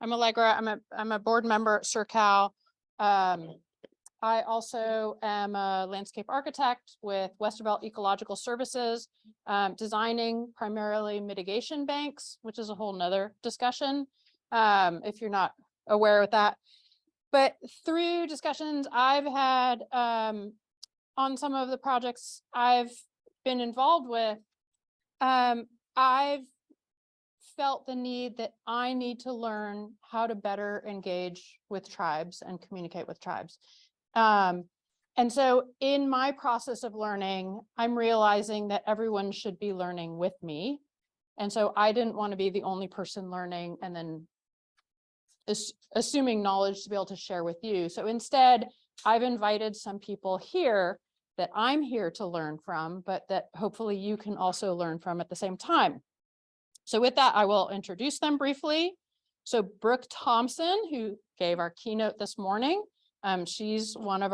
I'm Allegra. I'm a board member at SERCAL. I also am a landscape architect with Westervelt Ecological Services, designing primarily mitigation banks, which is a whole nother discussion, if you're not aware of that. But through discussions I've had on some of the projects I've been involved with, I've felt the need that I need to learn how to better engage with tribes and communicate with tribes. And so in my process of learning, I'm realizing that everyone should be learning with me. And so I didn't want to be the only person learning and then assuming knowledge to be able to share with you. So instead, I've invited some people here that I'm here to learn from, but that hopefully you can also learn from at the same time. So with that, I will introduce them briefly. So Brooke Thompson, who gave our keynote this morning, she's one of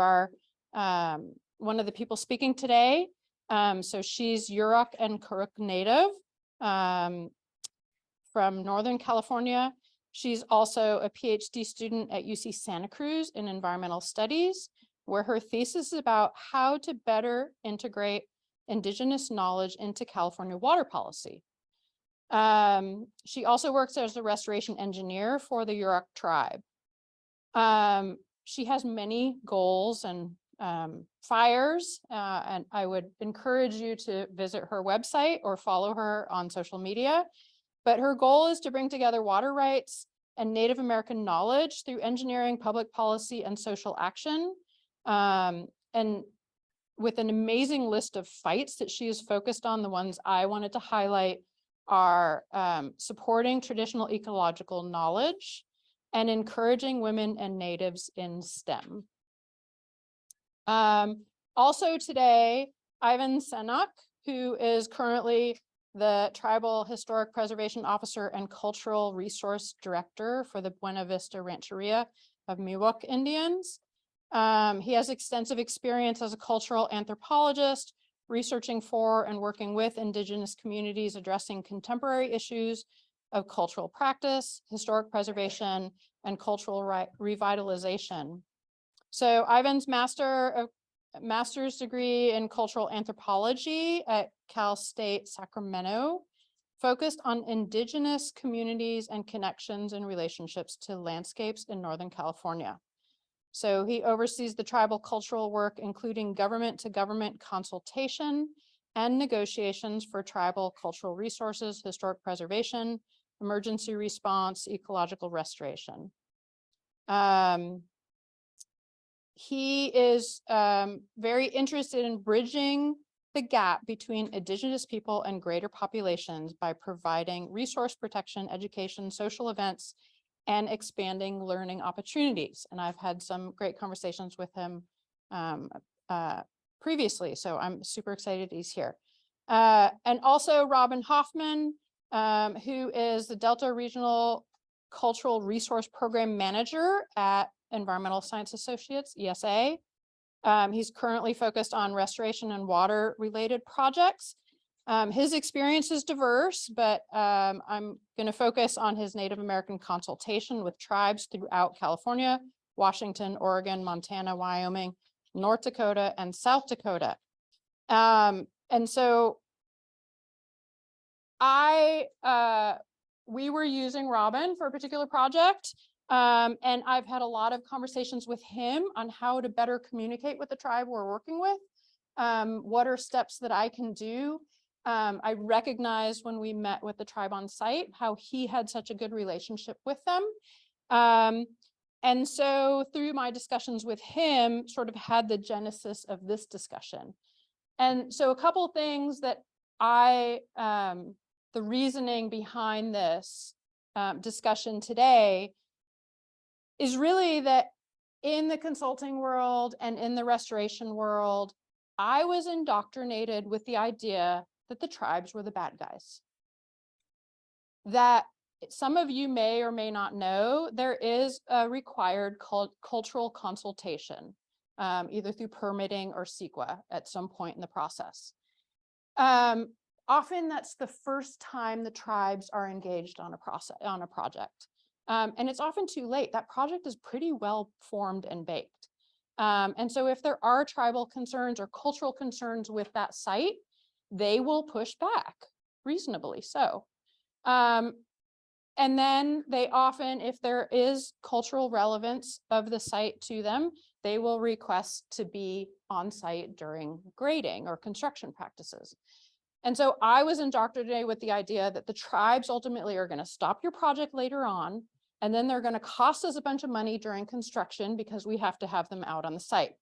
the people speaking today. So she's Yurok and Karuk native from Northern California. She's also a PhD student at UC Santa Cruz in environmental studies, where her thesis is about how to better integrate indigenous knowledge into California water policy. She also works as a restoration engineer for the Yurok tribe. She has many goals and fires, and I would encourage you to visit her website or follow her on social media. But her goal is to bring together water rights and Native American knowledge through engineering, public policy, and social action. And with an amazing list of fights that she is focused on, the ones I wanted to highlight are supporting traditional ecological knowledge and encouraging women and natives in STEM. Also today, Ivan Senuk, who is currently the Tribal Historic Preservation Officer and Cultural Resource Director for the Buena Vista Rancheria of Miwok Indians. He has extensive experience as a cultural anthropologist, researching for and working with indigenous communities addressing contemporary issues of cultural practice, historic preservation, and cultural revitalization. So Ivan's master's degree in cultural anthropology at Cal State Sacramento focused on indigenous communities and connections and relationships to landscapes in Northern California. So he oversees the tribal cultural work, including government-to-government consultation and negotiations for tribal cultural resources, historic preservation, emergency response, ecological restoration. He is very interested in bridging the gap between indigenous people and greater populations by providing resource protection, education, social events, and expanding learning opportunities. And I've had some great conversations with him previously, so I'm super excited he's here. And also Robin Hoffman, who is the Delta Regional Cultural Resource Program Manager at Environmental Science Associates, ESA. He's currently focused on restoration and water related projects. His experience is diverse, but I'm going to focus on his Native American consultation with tribes throughout California, Washington, Oregon, Montana, Wyoming, North Dakota, and South Dakota. And so we were using Robin for a particular project, and I've had a lot of conversations with him on how to better communicate with the tribe we're working with. What are steps that I can do? I recognized when we met with the tribe on site how he had such a good relationship with them. And so through my discussions with him, sort of had the genesis of this discussion. And so a couple of things that the reasoning behind this discussion today is really that in the consulting world and in the restoration world, I was indoctrinated with the idea that the tribes were the bad guys. That some of you may or may not know, there is a required cultural consultation, either through permitting or CEQA at some point in the process. Often that's the first time the tribes are engaged on a project. And it's often too late. That project is pretty well formed and baked. And so if there are tribal concerns or cultural concerns with that site, they will push back, reasonably so. And then they often, if there is cultural relevance of the site to them, they will request to be on site during grading or construction practices. And so I was indoctrinated with the idea that the tribes ultimately are going to stop your project later on, and then they're going to cost us a bunch of money during construction because we have to have them out on the site.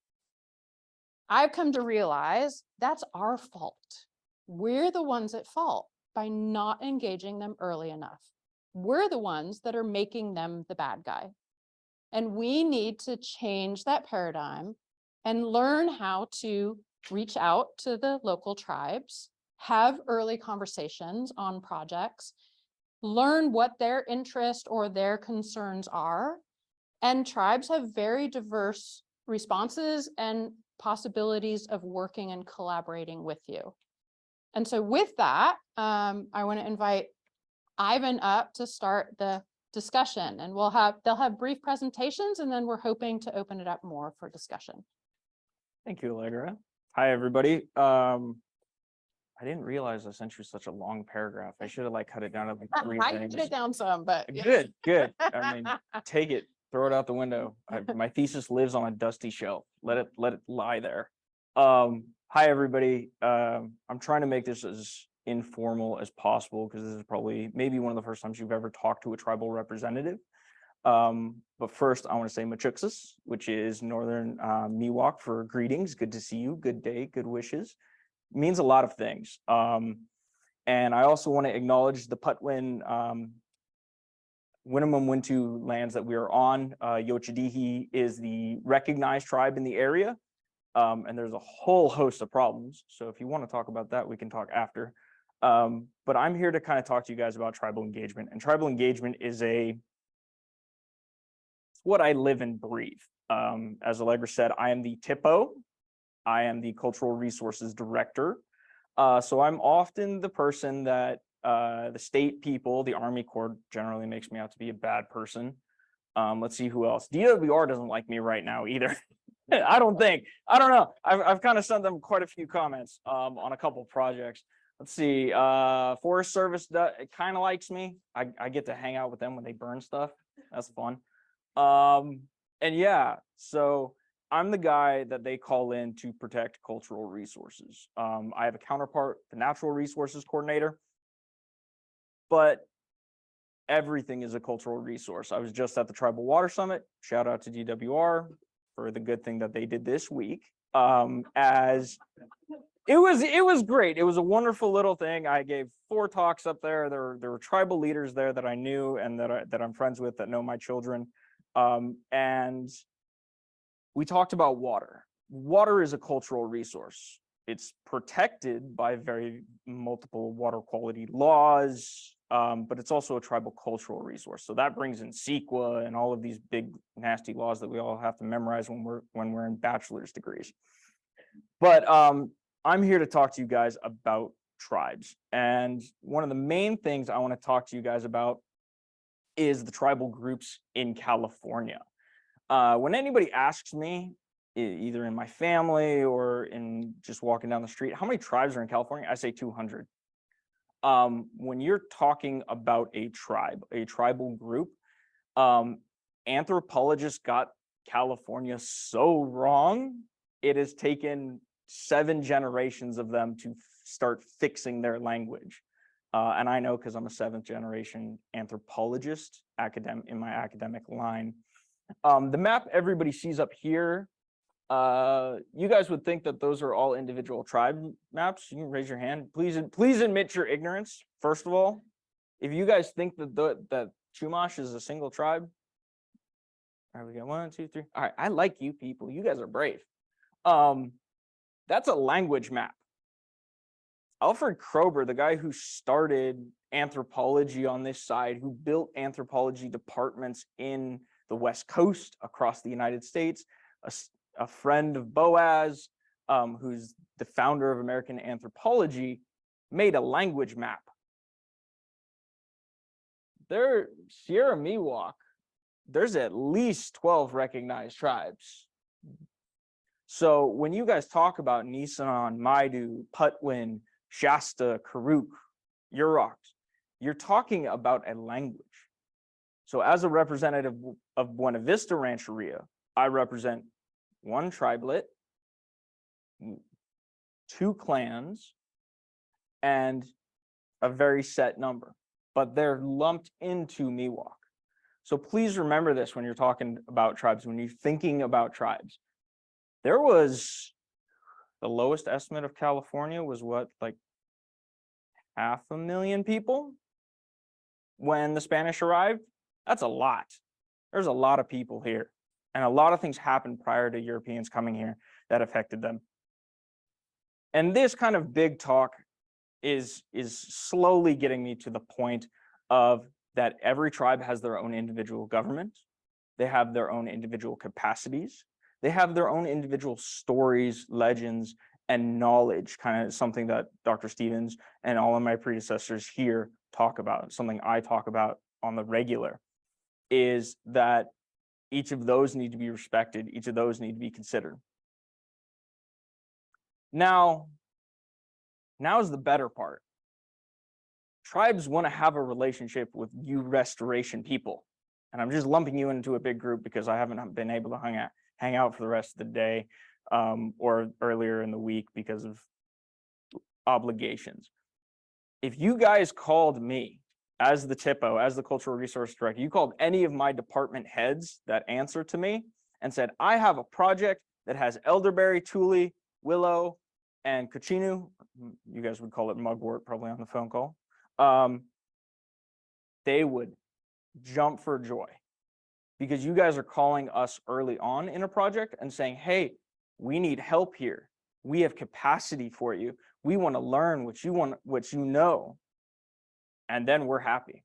I've come to realize that's our fault. We're the ones at fault by not engaging them early enough. We're the ones that are making them the bad guy. And we need to change that paradigm and learn how to reach out to the local tribes, have early conversations on projects, learn what their interest or their concerns are. And tribes have very diverse responses and possibilities of working and collaborating with you. And so with that, I want to invite Ivan up to start the discussion, and they'll have brief presentations, and then we're hoping to open it up more for discussion. Thank you, Allegra. Hi, everybody. I didn't realize I sent you such a long paragraph. I should have cut it down to like 3 I things. put it down some, but Good, good. I mean, take it, throw it out the window. My thesis lives on a dusty shelf. Let it lie there. Hi, everybody. I'm trying to make this as informal as possible because this is probably maybe one of the first times you've ever talked to a tribal representative. But first, I want to say Machuxis, which is Northern Miwok for greetings. Good to see you. Good day. Good wishes. It means a lot of things. And I also want to acknowledge the Putwin Winnemem Wintu lands that we are on. Yochadihi is the recognized tribe in the area. And there's a whole host of problems. So if you want to talk about that, we can talk after. But I'm here to kind of talk to you guys about tribal engagement. And tribal engagement is what I live and breathe. As Allegra said, I am the TIPO. I am the Cultural Resources Director. So I'm often the person that the state people, the Army Corps generally makes me out to be a bad person. Let's see who else. DWR doesn't like me right now either. I don't know. I've kind of sent them quite a few comments on a couple of projects. Let's see. Forest Service it kind of likes me. I get to hang out with them when they burn stuff. That's fun. And yeah, so I'm the guy that they call in to protect cultural resources. I have a counterpart, the Natural Resources Coordinator, but everything is a cultural resource. I was just at the Tribal Water Summit. Shout out to DWR for the good thing that they did this week. As it was great. It was a wonderful little thing. I gave 4 talks up there. There were tribal leaders there that I knew and that I'm friends with that know my children. And we talked about water. Water is a cultural resource. It's protected by very multiple water quality laws, but it's also a tribal cultural resource. So that brings in CEQA and all of these big nasty laws that we all have to memorize when we're in bachelor's degrees. But I'm here to talk to you guys about tribes. And one of the main things I want to talk to you guys about is the tribal groups in California. When anybody asks me, either in my family or in just walking down the street, how many tribes are in California? I say 200. When you're talking about a tribe, a tribal group, anthropologists got California so wrong. It has taken 7 generations of them to start fixing their language. And I know because I'm a 7th generation anthropologist in my academic line. The map everybody sees up here, you guys would think that those are all individual tribe maps. You can raise your hand. Please admit your ignorance. First of all, if you guys think that Chumash is a single tribe, all right, we got 1, 2, 3. All right, I like you people. You guys are brave. That's a language map. Alfred Kroeber, the guy who started anthropology on this side, who built anthropology departments in the West Coast across the United States, a friend of Boaz, who's the founder of American anthropology, made a language map. Sierra Miwok there's at least 12 recognized tribes. So when you guys talk about Nisenan, Maidu, Patwin, Shasta, Karuk, Yurok, you're talking about a language. So as a representative of Buena Vista Rancheria, I represent one tribelet, 2 clans, and a very set number, but they're lumped into Miwok. So please remember this when you're talking about tribes, when you're thinking about tribes. There was the lowest estimate of California was what, like 500,000 people when the Spanish arrived? That's a lot. There's a lot of people here, and a lot of things happened prior to Europeans coming here that affected them. And this kind of big talk is slowly getting me to the point of that every tribe has their own individual government. They have their own individual capacities. They have their own individual stories, legends, and knowledge, kind of something that Dr. Stevens and all of my predecessors here talk about, something I talk about on the regular, is that each of those need to be respected. Each of those need to be considered. Now is the better part. Tribes want to have a relationship with you restoration people. And I'm just lumping you into a big group because I haven't been able to hang out for the rest of the day or earlier in the week because of obligations. If you guys called me as the TIPO, as the Cultural Resource Director, you called any of my department heads that answer to me and said, I have a project that has elderberry, tule, willow, and cochinu, you guys would call it mugwort probably on the phone call, they would jump for joy because you guys are calling us early on in a project and saying, hey, we need help here. We have capacity for you. We want to learn what you know. And then we're happy.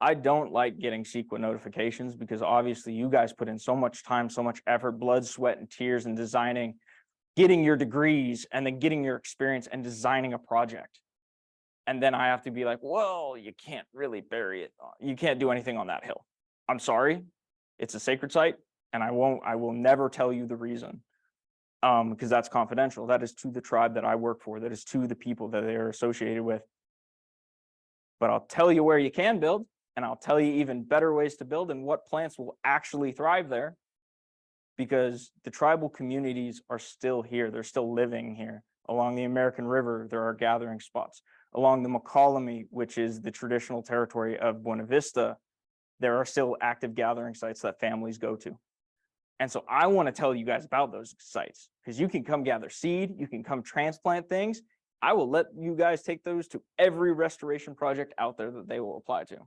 I don't like getting CEQA notifications because obviously you guys put in so much time, so much effort, blood, sweat, and tears in designing, getting your degrees, and then getting your experience and designing a project. And then I have to be like, well, you can't really bury it. You can't do anything on that hill. I'm sorry. It's a sacred site, and I will never tell you the reason because that's confidential. That is to the tribe that I work for. That is to the people that they are associated with. But I'll tell you where you can build, and I'll tell you even better ways to build and what plants will actually thrive there, because the tribal communities are still here. They're still living here. Along the American River, there are gathering spots. Along the McCollum, which is the traditional territory of Buena Vista, there are still active gathering sites that families go to. And so I want to tell you guys about those sites because you can come gather seed, you can come transplant things. I will let you guys take those to every restoration project out there that they will apply to.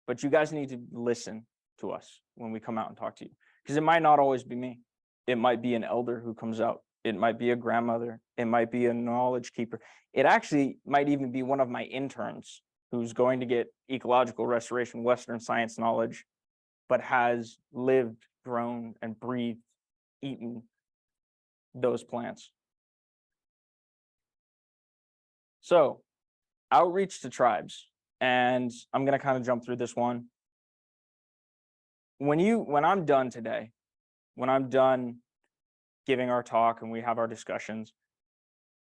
But you guys need to listen to us when we come out and talk to you, because it might not always be me. It might be an elder who comes out. It might be a grandmother. It might be a knowledge keeper. It actually might even be one of my interns who's going to get ecological restoration, Western science knowledge, but has lived, grown, and breathed, eaten those plants. So, outreach to tribes, and I'm going to kind of jump through this one. When I'm done today, when I'm done giving our talk and we have our discussions,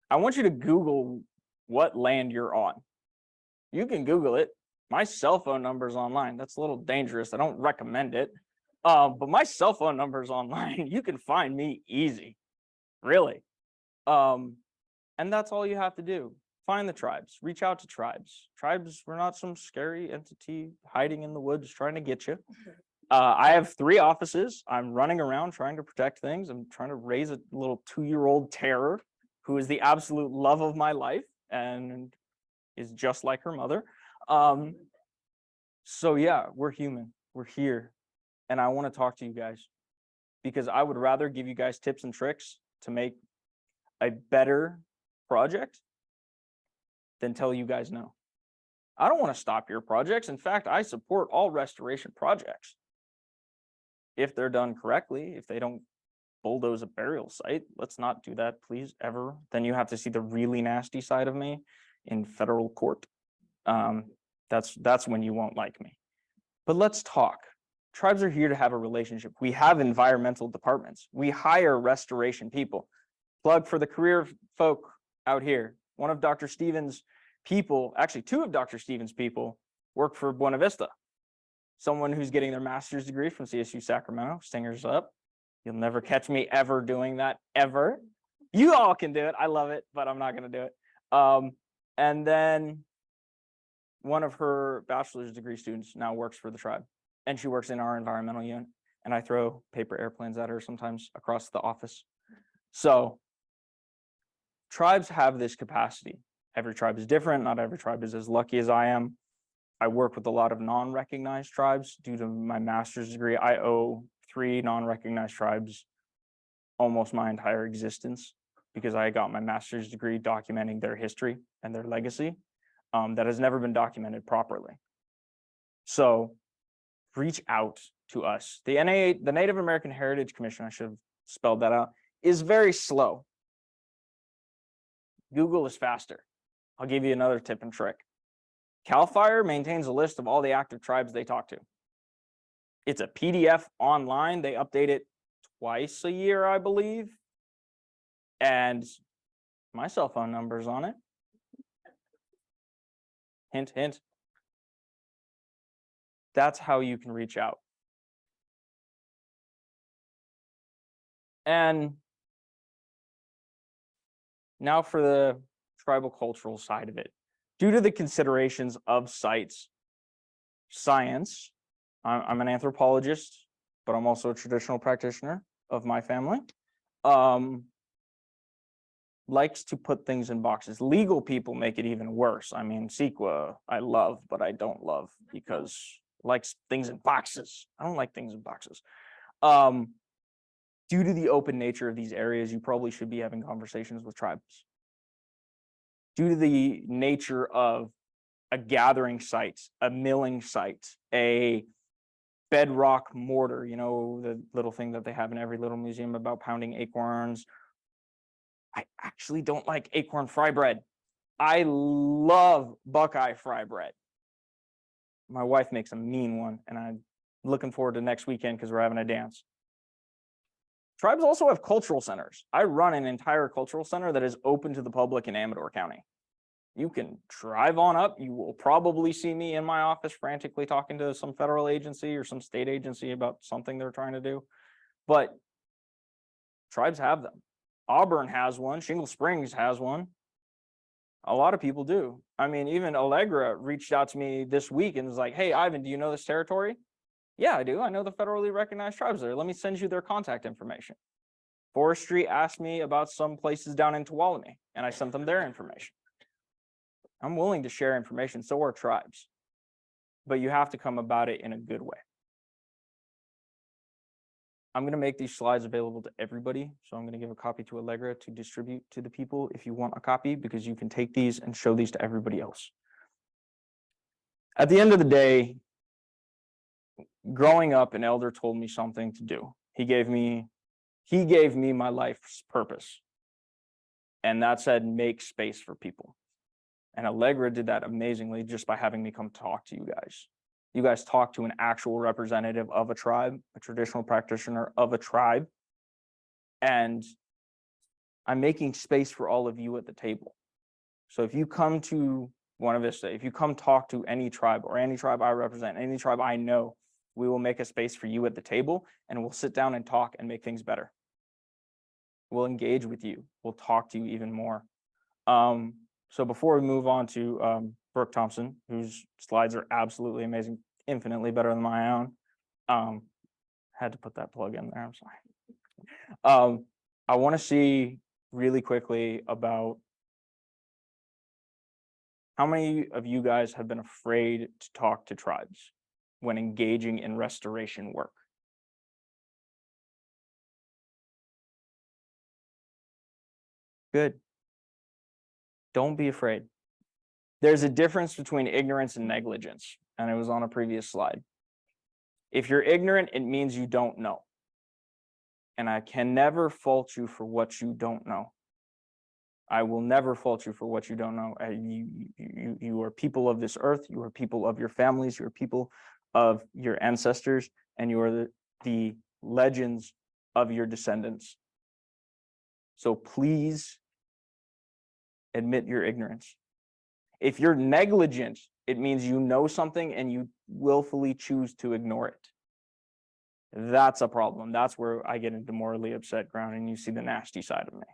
I want you to Google what land you're on. You can Google it. My cell phone number is online. That's a little dangerous. I don't recommend it. But my cell phone number is online. You can find me easy, really. And that's all you have to do. Find the tribes, reach out to tribes. Tribes, we're not some scary entity hiding in the woods trying to get you. I have 3 offices. I'm running around trying to protect things. I'm trying to raise a little 2-year-old terror who is the absolute love of my life and is just like her mother. So yeah, we're human. We're here. And I want to talk to you guys because I would rather give you guys tips and tricks to make a better project than tell you guys no. I don't want to stop your projects. In fact, I support all restoration projects. If they're done correctly, if they don't bulldoze a burial site, let's not do that, please, ever. Then you have to see the really nasty side of me in federal court. That's when you won't like me. But let's talk. Tribes are here to have a relationship. We have environmental departments. We hire restoration people. Plug for the career folk out here. One of Dr. Stevens' people, actually two of Dr. Stevens' people, work for Buena Vista. Someone who's getting their master's degree from CSU Sacramento, stingers up. You'll never catch me ever doing that, ever. You all can do it. I love it, but I'm not going to do it. And then one of her bachelor's degree students now works for the tribe, and she works in our environmental unit. And I throw paper airplanes at her sometimes across the office. So tribes have this capacity. Every tribe is different. Not every tribe is as lucky as I am. I work with a lot of non-recognized tribes due to my master's degree. I owe 3 non-recognized tribes almost my entire existence because I got my master's degree documenting their history and their legacy that has never been documented properly. So reach out to us. The Native American Heritage Commission, I should have spelled that out, is very slow. Google is faster. I'll give you another tip and trick. CAL FIRE maintains a list of all the active tribes they talk to. It's a PDF online. They update it twice a year, I believe. And my cell phone number is on it. Hint, hint. That's how you can reach out. And now for the tribal cultural side of it. Due to the considerations of sites, science, I'm an anthropologist, but I'm also a traditional practitioner of my family, likes to put things in boxes. Legal people make it even worse. I mean, CEQA, I love, but I don't love because it likes things in boxes. I don't like things in boxes. Due to the open nature of these areas, you probably should be having conversations with tribes. Due to the nature of a gathering site, a milling site, a bedrock mortar, you know, the little thing that they have in every little museum about pounding acorns. I actually don't like acorn fry bread. I love Buckeye fry bread. My wife makes a mean one, and I'm looking forward to next weekend because we're having a dance. Tribes also have cultural centers. I run an entire cultural center that is open to the public in Amador County. You can drive on up. You will probably see me in my office frantically talking to some federal agency or some state agency about something they're trying to do. But tribes have them. Auburn has one. Shingle Springs has one. A lot of people do. I mean, even Allegra reached out to me this week and was like, hey, Ivan, do you know this territory? Yeah, I do. I know the federally recognized tribes there. Let me send you their contact information. Forestry asked me about some places down in Tuolumne, and I sent them their information. I'm willing to share information, so are tribes. But you have to come about it in a good way. I'm going to make these slides available to everybody. So I'm going to give a copy to Allegra to distribute to the people if you want a copy, because you can take these and show these to everybody else. At the end of the day, growing up, an elder told me something to do. He gave me my life's purpose. And that said, make space for people. And Allegra did that amazingly just by having me come talk to you guys. You guys talk to an actual representative of a tribe, a traditional practitioner of a tribe. And I'm making space for all of you at the table. So if you come to Buena Vista, if you come talk to any tribe or any tribe I represent, any tribe I know, we will make a space for you at the table, and we'll sit down and talk and make things better. We'll engage with you. We'll talk to you even more. So before we move on to Brooke Thompson, whose slides are absolutely amazing, infinitely better than my own. Had to put that plug in there, I'm sorry. I want to see really quickly about how many of you guys have been afraid to talk to tribes when engaging in restoration work. Good. Don't be afraid. There's a difference between ignorance and negligence, and it was on a previous slide. If you're ignorant, it means you don't know. And I can never fault you for what you don't know. I will never fault you for what you don't know. You are people of this earth. You are people of your families. You are people of your ancestors, and you are the legends of your descendants. So please admit your ignorance. If you're negligent, it means you know something and you willfully choose to ignore it. That's a problem. That's where I get into morally upset ground, and you see the nasty side of me.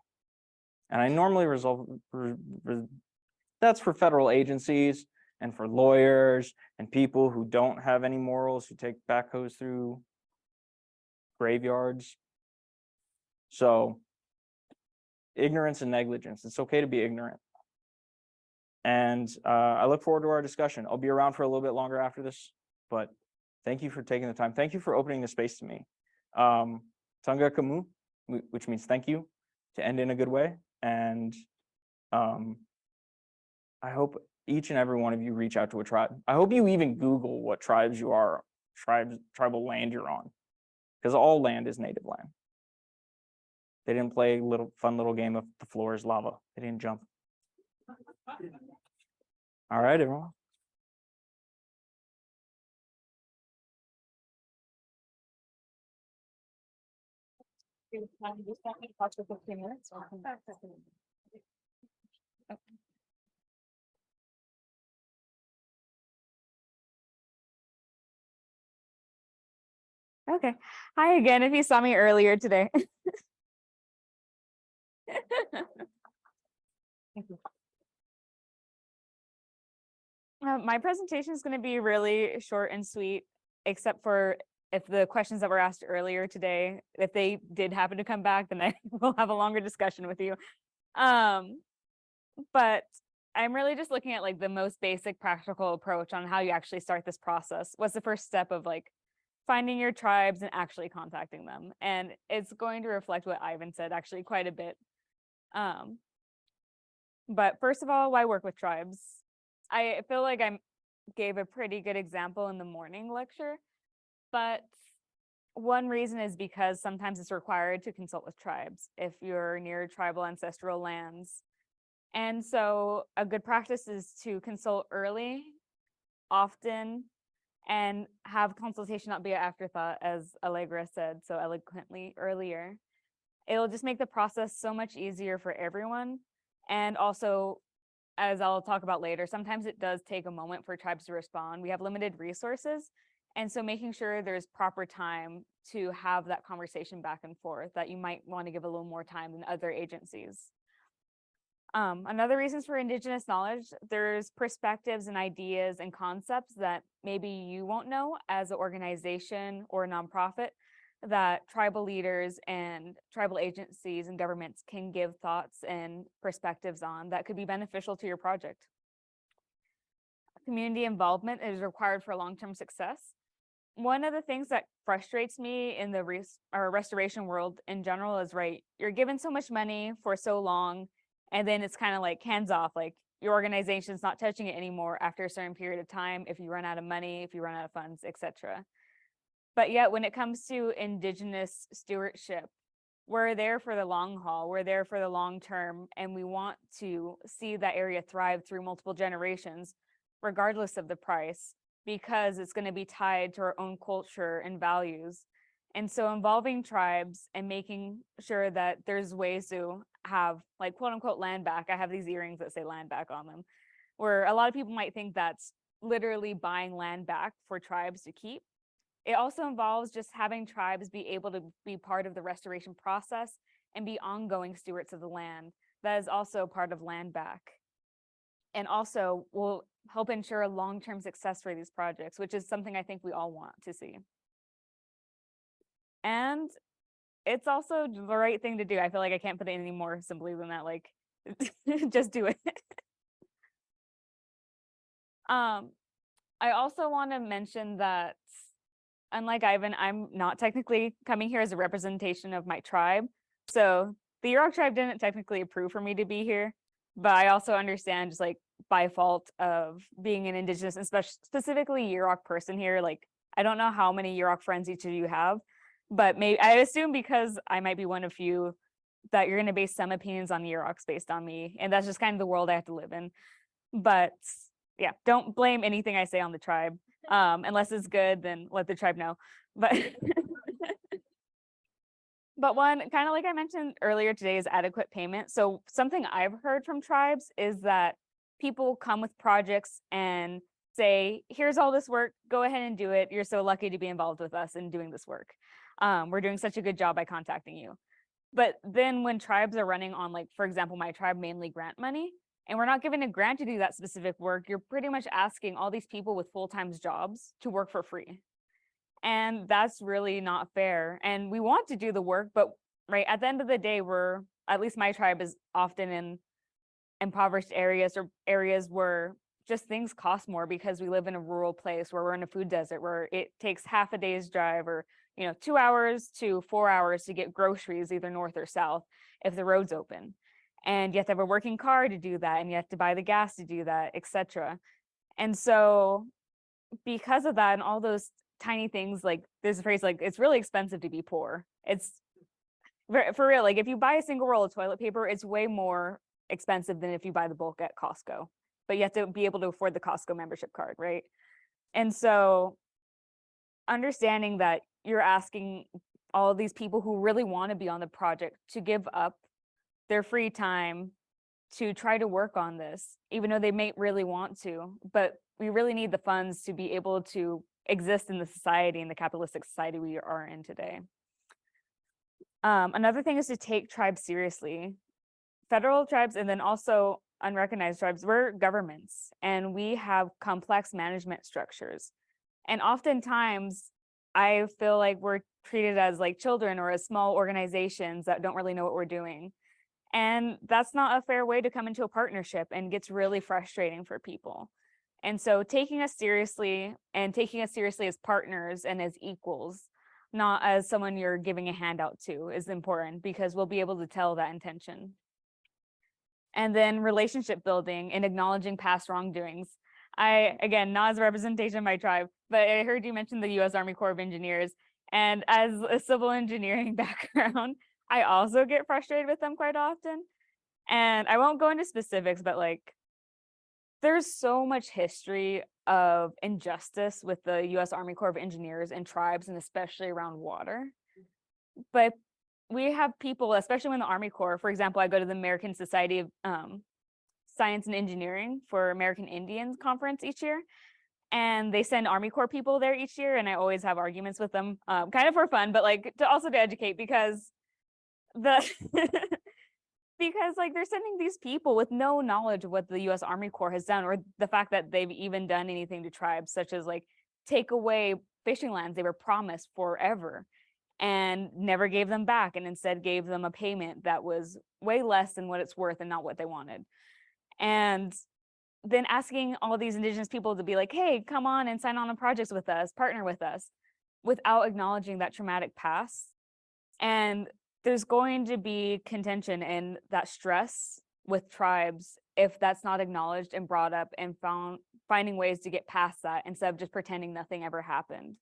And I normally that's for federal agencies and for lawyers and people who don't have any morals, who take backhoes through graveyards. So ignorance and negligence. It's okay to be ignorant. And I look forward to our discussion. I'll be around for a little bit longer after this, but thank you for taking the time. Thank you for opening the space to me. Tanga kamu, which means thank you, to end in a good way. And I hope each and every one of you reach out to a tribe. I hope you even Google what tribes you are, tribal land you're on, because all land is native land. They didn't play fun little game of the floor is lava. They didn't jump. All right, everyone. Okay. Hi again, if you saw me earlier today. My presentation is going to be really short and sweet, except for if the questions that were asked earlier today, if they did happen to come back, then I will have a longer discussion with you. But I'm really just looking at like the most basic practical approach on how you actually start this process. What's the first step of like finding your tribes and actually contacting them? And it's going to reflect what Ivan said actually quite a bit. But first of all, why work with tribes? I feel like I gave a pretty good example in the morning lecture, but one reason is because sometimes it's required to consult with tribes if you're near tribal ancestral lands. And so a good practice is to consult early, often, and have consultation not be an afterthought, as Allegra said so eloquently earlier. It'll just make the process so much easier for everyone. And also, as I'll talk about later, sometimes it does take a moment for tribes to respond. We have limited resources. And so making sure there's proper time to have that conversation back and forth, that you might want to give a little more time than other agencies. Another reason for Indigenous knowledge, there's perspectives and ideas and concepts that maybe you won't know as an organization or a nonprofit, that tribal leaders and tribal agencies and governments can give thoughts and perspectives on that could be beneficial to your project. Community involvement is required for long-term success. One of the things that frustrates me in the restoration world in general is, right, you're given so much money for so long, and then it's kind of like hands off, like your organization's not touching it anymore after a certain period of time if you run out of money, if you run out of funds, etc. But yet when it comes to Indigenous stewardship, we're there for the long haul, we're there for the long term, and we want to see that area thrive through multiple generations, regardless of the price, because it's going to be tied to our own culture and values. And so involving tribes and making sure that there's ways to have like quote unquote land back. I have these earrings that say land back on them, where a lot of people might think that's literally buying land back for tribes to keep. It also involves just having tribes be able to be part of the restoration process and be ongoing stewards of the land. That is also part of land back. And also will help ensure a long-term success for these projects, which is something I think we all want to see. And it's also the right thing to do. I feel like I can't put it any more simply than that, like, just do it. I also want to mention that, unlike Ivan, I'm not technically coming here as a representation of my tribe. So the Yurok tribe didn't technically approve for me to be here, but I also understand just like by fault of being an Indigenous, and specifically Yurok person here, like I don't know how many Yurok friends each of you have, but maybe I assume because I might be one of few that you're going to base some opinions on the Yuroks based on me, and that's just kind of the world I have to live in. But yeah, don't blame anything I say on the tribe. Unless it's good, then let the tribe know. But but one, kind of like I mentioned earlier today, is adequate payment. So something I've heard from tribes is that people come with projects and say, here's all this work, go ahead and do it. You're so lucky to be involved with us in doing this work. We're doing such a good job by contacting you. But then when tribes are running on, like, for example, my tribe mainly grant money, and we're not given a grant to do that specific work, you're pretty much asking all these people with full-time jobs to work for free. And that's really not fair. And we want to do the work, but right at the end of the day, at least my tribe is often in impoverished areas or areas where just things cost more because we live in a rural place where we're in a food desert where it takes half a day's drive or 2 hours to 4 hours to get groceries either north or south if the road's open. And you have to have a working car to do that, and you have to buy the gas to do that, etc. And so because of that and all those tiny things, like there's a phrase like it's really expensive to be poor. It's for real. Like if you buy a single roll of toilet paper, it's way more expensive than if you buy the bulk at Costco, but you have to be able to afford the Costco membership card, right? And so understanding that you're asking all of these people who really want to be on the project to give up their free time to try to work on this, even though they may really want to, but we really need the funds to be able to exist in the society, in the capitalistic society we are in today. Another thing is to take tribes seriously. Federal tribes and then also unrecognized tribes, we're governments and we have complex management structures. And oftentimes I feel like we're treated as like children or as small organizations that don't really know what we're doing. And that's not a fair way to come into a partnership and gets really frustrating for people. And so taking us seriously as partners and as equals, not as someone you're giving a handout to, is important because we'll be able to tell that intention. And then relationship building and acknowledging past wrongdoings. Again, not as a representation of my tribe, but I heard you mention the U.S. Army Corps of Engineers. And as a civil engineering background, I also get frustrated with them quite often. And I won't go into specifics, but like, there's so much history of injustice with the U.S. Army Corps of Engineers and tribes, and especially around water. But we have people, especially when the Army Corps, for example, I go to the American Society of Science and Engineering for American Indians conference each year. And they send Army Corps people there each year. And I always have arguments with them, kind of for fun, but like to educate because because like they're sending these people with no knowledge of what the U.S. Army Corps has done, or the fact that they've even done anything to tribes, such as like take away fishing lands they were promised forever and never gave them back, and instead gave them a payment that was way less than what it's worth and not what they wanted. And then asking all these indigenous people to be like, hey, come on and sign on projects with us, partner with us, without acknowledging that traumatic past. And there's going to be contention and that stress with tribes if that's not acknowledged and brought up and finding ways to get past that instead of just pretending nothing ever happened.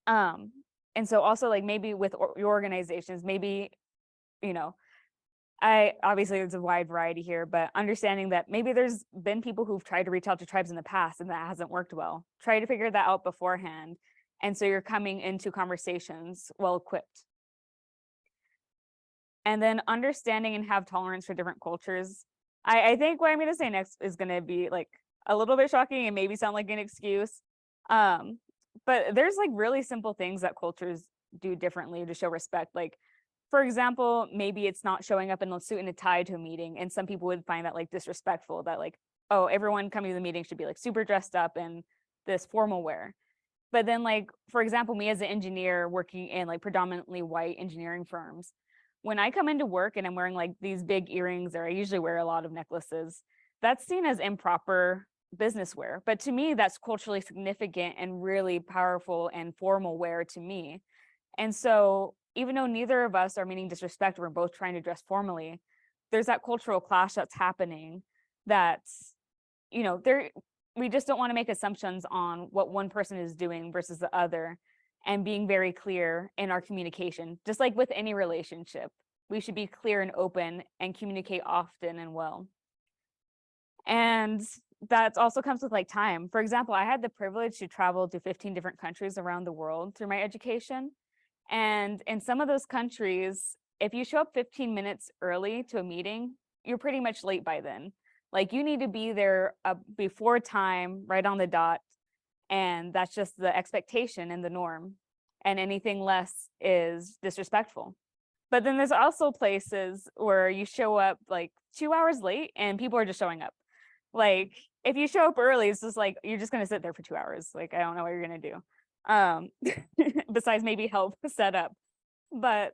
And so also like maybe with your organizations, maybe, obviously there's a wide variety here, but understanding that maybe there's been people who've tried to reach out to tribes in the past and that hasn't worked well. Try to figure that out beforehand. And so you're coming into conversations well equipped. And then understanding and have tolerance for different cultures. I think what I'm going to say next is going to be like a little bit shocking and maybe sound like an excuse. But there's like really simple things that cultures do differently to show respect. Like, for example, maybe it's not showing up in a suit and a tie to a meeting. And some people would find that like disrespectful, that like, oh, everyone coming to the meeting should be like super dressed up in this formal wear. But then like, for example, me as an engineer working in like predominantly white engineering firms, when I come into work and I'm wearing like these big earrings, or I usually wear a lot of necklaces, that's seen as improper business wear. But to me, that's culturally significant and really powerful and formal wear to me. And so even though neither of us are meaning disrespect, we're both trying to dress formally, there's that cultural clash that's happening that's, we just don't want to make assumptions on what one person is doing versus the other, and being very clear in our communication. Just like with any relationship, we should be clear and open and communicate often and well. And that also comes with like time. For example, I had the privilege to travel to 15 different countries around the world through my education. And in some of those countries, if you show up 15 minutes early to a meeting, you're pretty much late by then. Like you need to be there before time, right on the dot. And that's just the expectation and the norm. And anything less is disrespectful. But then there's also places where you show up like 2 hours late and people are just showing up. Like if you show up early, it's just like you're just gonna sit there for 2 hours. Like I don't know what you're gonna do. Besides maybe help set up. But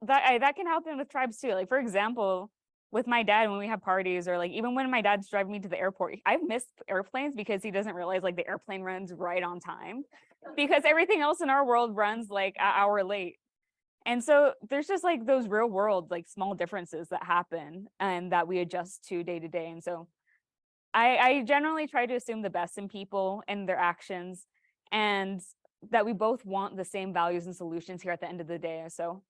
that can happen with tribes too. Like for example, with my dad when we have parties, or like even when my dad's driving me to the airport, I've missed airplanes because he doesn't realize like the airplane runs right on time because everything else in our world runs like an hour late. And so there's just like those real world, like small differences that happen and that we adjust to day to day. And so I generally try to assume the best in people and their actions, and that we both want the same values and solutions here at the end of the day. So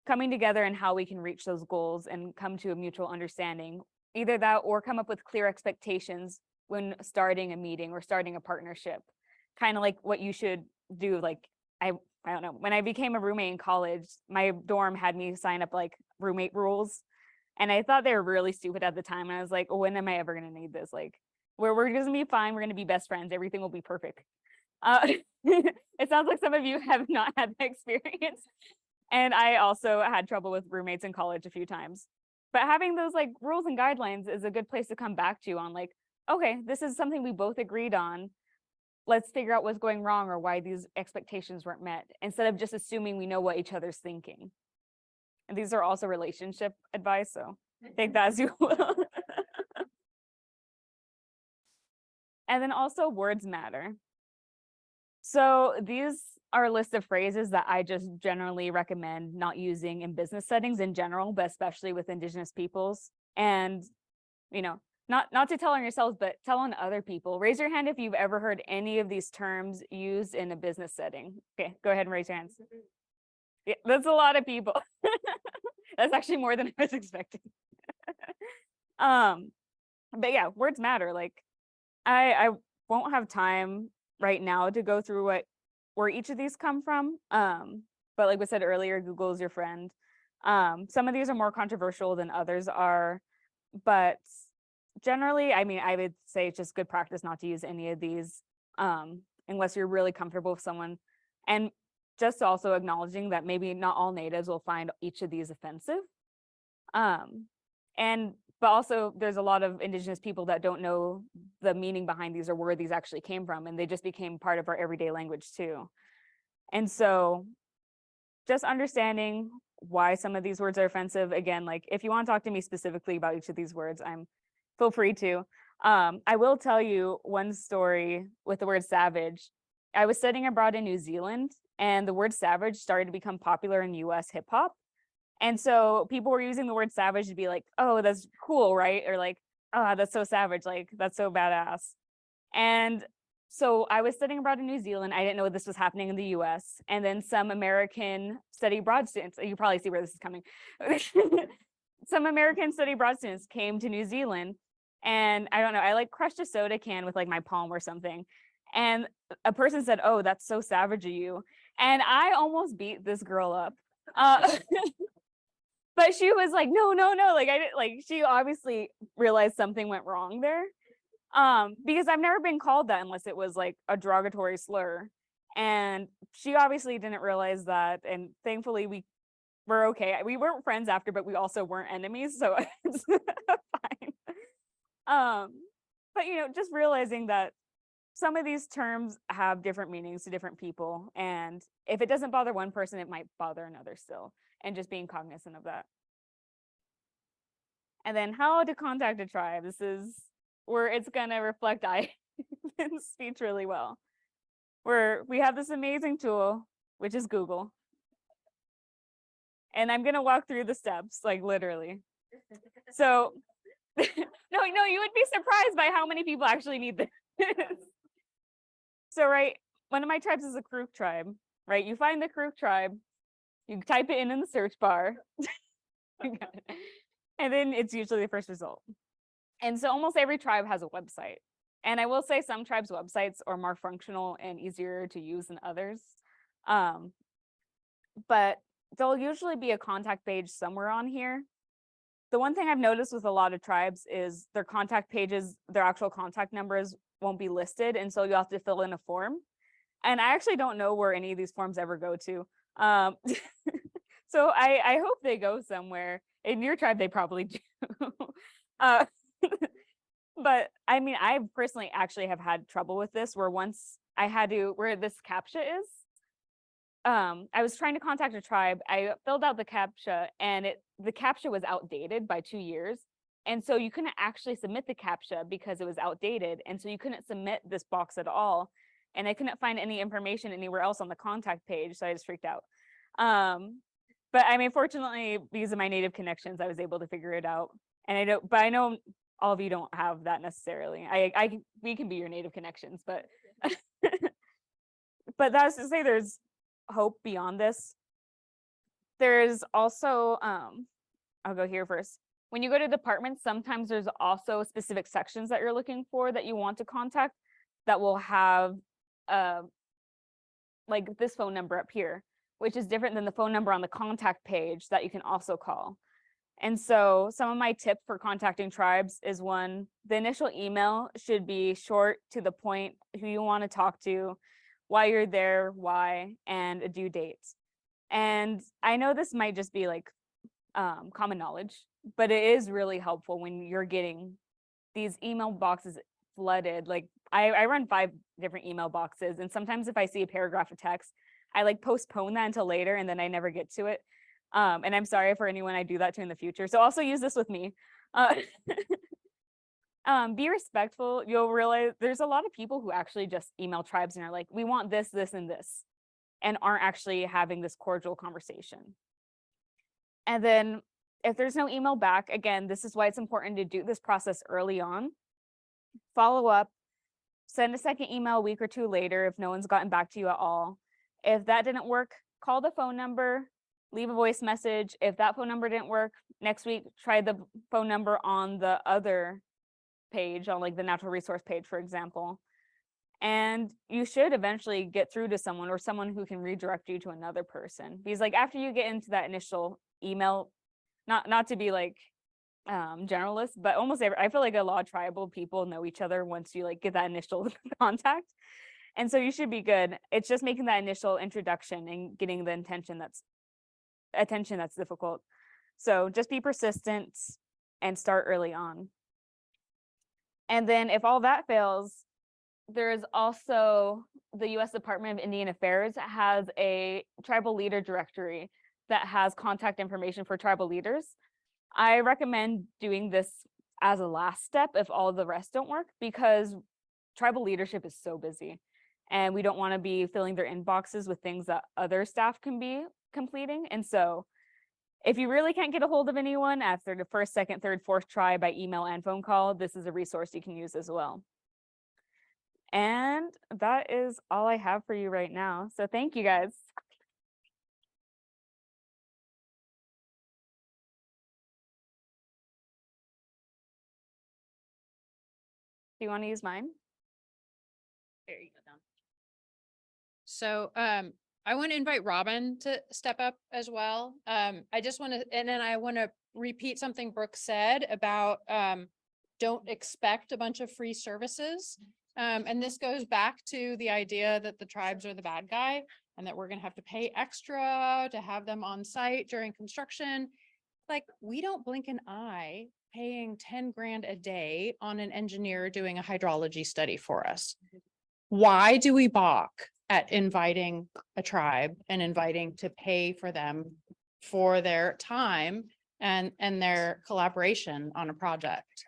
coming together and how we can reach those goals and come to a mutual understanding, either that or come up with clear expectations when starting a meeting or starting a partnership, kind of like what you should do. Like I don't know, when I became a roommate in college, my dorm had me sign up like roommate rules. And I thought they were really stupid at the time. And I was like, oh, when am I ever going to need this? Like, we're going to be fine. We're going to be best friends. Everything will be perfect. It sounds like some of you have not had that experience. And I also had trouble with roommates in college a few times. But having those like rules and guidelines is a good place to come back to on like, okay, this is something we both agreed on. Let's figure out what's going wrong or why these expectations weren't met, instead of just assuming we know what each other's thinking. And these are also relationship advice, so take that as you will. And then also words matter. So these are a list of phrases that I just generally recommend not using in business settings in general, but especially with Indigenous peoples. And, you know, not to tell on yourselves, but tell on other people. Raise your hand if you've ever heard any of these terms used in a business setting. Okay, go ahead and raise your hands. Yeah, that's a lot of people. That's actually more than I was expecting. But yeah, words matter. Like I won't have time right now to go through where each of these come from. But like we said earlier, Google is your friend. Some of these are more controversial than others are, but generally, I mean, I would say it's just good practice not to use any of these unless you're really comfortable with someone. And just also acknowledging that maybe not all natives will find each of these offensive. But also there's a lot of Indigenous people that don't know the meaning behind these or where these actually came from, and they just became part of our everyday language too. And so just understanding why some of these words are offensive. Again, like if you want to talk to me specifically about each of these words, feel free to. I will tell you one story with the word savage. I was studying abroad in New Zealand, and the word savage started to become popular in US hip hop. And so people were using the word savage to be like, oh, that's cool, right? Or like, oh, that's so savage, like that's so badass. And so I was studying abroad in New Zealand. I didn't know this was happening in the US. And then some American study abroad students, you probably see where this is coming. Some American study abroad students came to New Zealand, and I don't know, I like crushed a soda can with like my palm or something. And a person said, oh, that's so savage of you. And I almost beat this girl up. But she was like, no, like I didn't, like she obviously realized something went wrong there. Because I've never been called that unless it was like a derogatory slur. And she obviously didn't realize that. And thankfully we were okay. We weren't friends after, but we also weren't enemies, so it's fine. But you know, just realizing that some of these terms have different meanings to different people, and if it doesn't bother one person, it might bother another still, and just being cognizant of that. And then how to contact a tribe. This is where it's gonna reflect Ivan's speech really well. Where we have this amazing tool, which is Google. And I'm gonna walk through the steps, like literally. So no, you would be surprised by how many people actually need this. So, right, one of my tribes is a Karuk tribe, right? You find the Karuk tribe, you type it in the search bar, and then it's usually the first result. And so almost every tribe has a website. And I will say some tribes' websites are more functional and easier to use than others. But there'll usually be a contact page somewhere on here. The one thing I've noticed with a lot of tribes is their contact pages, their actual contact numbers won't be listed. And so you have to fill in a form. And I actually don't know where any of these forms ever go to. So I hope they go somewhere. In your tribe, they probably do. But I mean, I personally actually have had trouble with this where once I had to, where this CAPTCHA is, I was trying to contact a tribe. I filled out the CAPTCHA and the CAPTCHA was outdated by 2 years. And so you couldn't actually submit the CAPTCHA because it was outdated. And so you couldn't submit this box at all. And I couldn't find any information anywhere else on the contact page. So I just freaked out. But I mean, fortunately, because of my native connections, I was able to figure it out. And I know all of you don't have that necessarily. We can be your native connections, but but that's to say there's hope beyond this. There's also I'll go here first. When you go to departments, sometimes there's also specific sections that you're looking for that you want to contact that will have like this phone number up here, which is different than the phone number on the contact page that you can also call. And so some of my tips for contacting tribes is one, the initial email should be short, to the point, who you want to talk to, why you're there, why, and a due date. And I know this might just be like common knowledge, but it is really helpful when you're getting these email boxes flooded. Like I run 5 different email boxes, and sometimes if I see a paragraph of text, I like postpone that until later and then I never get to it. And I'm sorry for anyone I do that to in the future. So also use this with me. Be respectful. You'll realize there's a lot of people who actually just email tribes and are like, we want this, this, and this, and aren't actually having this cordial conversation. And then if there's no email back, again, this is why it's important to do this process early on. Follow up, send a second email a week or 2 later if no one's gotten back to you at all. If that didn't work, call the phone number, leave a voice message. If that phone number didn't work, next week, try the phone number on the other page, on like the natural resource page, for example. And you should eventually get through to someone, or someone who can redirect you to another person. Because like after you get into that initial email, not to be like generalist, but almost I feel like a lot of tribal people know each other once you like get that initial contact. And so you should be good. It's just making that initial introduction and getting the attention that's difficult. So just be persistent and start early on. And then if all that fails, there's also the U.S. Department of Indian Affairs has a tribal leader directory that has contact information for tribal leaders. I recommend doing this as a last step if all the rest don't work, because tribal leadership is so busy and we don't want to be filling their inboxes with things that other staff can be completing. And so if you really can't get a hold of anyone after the first, second, third, fourth try by email and phone call, this is a resource you can use as well. And that is all I have for you right now. So thank you guys. Do you want to use mine? There you go. Down. So I want to invite Robin to step up as well. I just want to, and then I want to repeat something Brooke said about don't expect a bunch of free services. And this goes back to the idea that the tribes are the bad guy and that we're going to have to pay extra to have them on site during construction. Like, we don't blink an eye paying 10 grand a day on an engineer doing a hydrology study for us. Why do we balk at inviting a tribe and inviting to pay for them for their time and their collaboration on a project?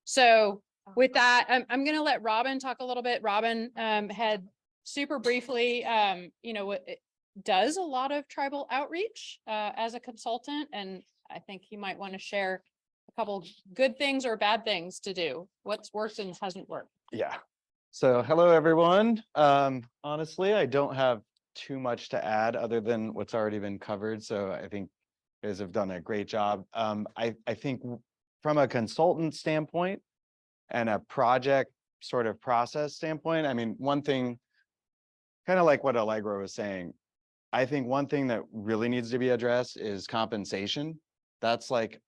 So with that, I'm going to let Robin talk a little bit. Robin had super briefly, does a lot of tribal outreach as a consultant, and I think he might want to share a couple good things or bad things to do. What's worked and hasn't worked. Yeah. So hello, everyone. Honestly, I don't have too much to add other than what's already been covered. So I think you guys have done a great job. I think from a consultant standpoint and a project sort of process standpoint, I mean, one thing, kind of like what Allegra was saying, I think one thing that really needs to be addressed is compensation. That's like,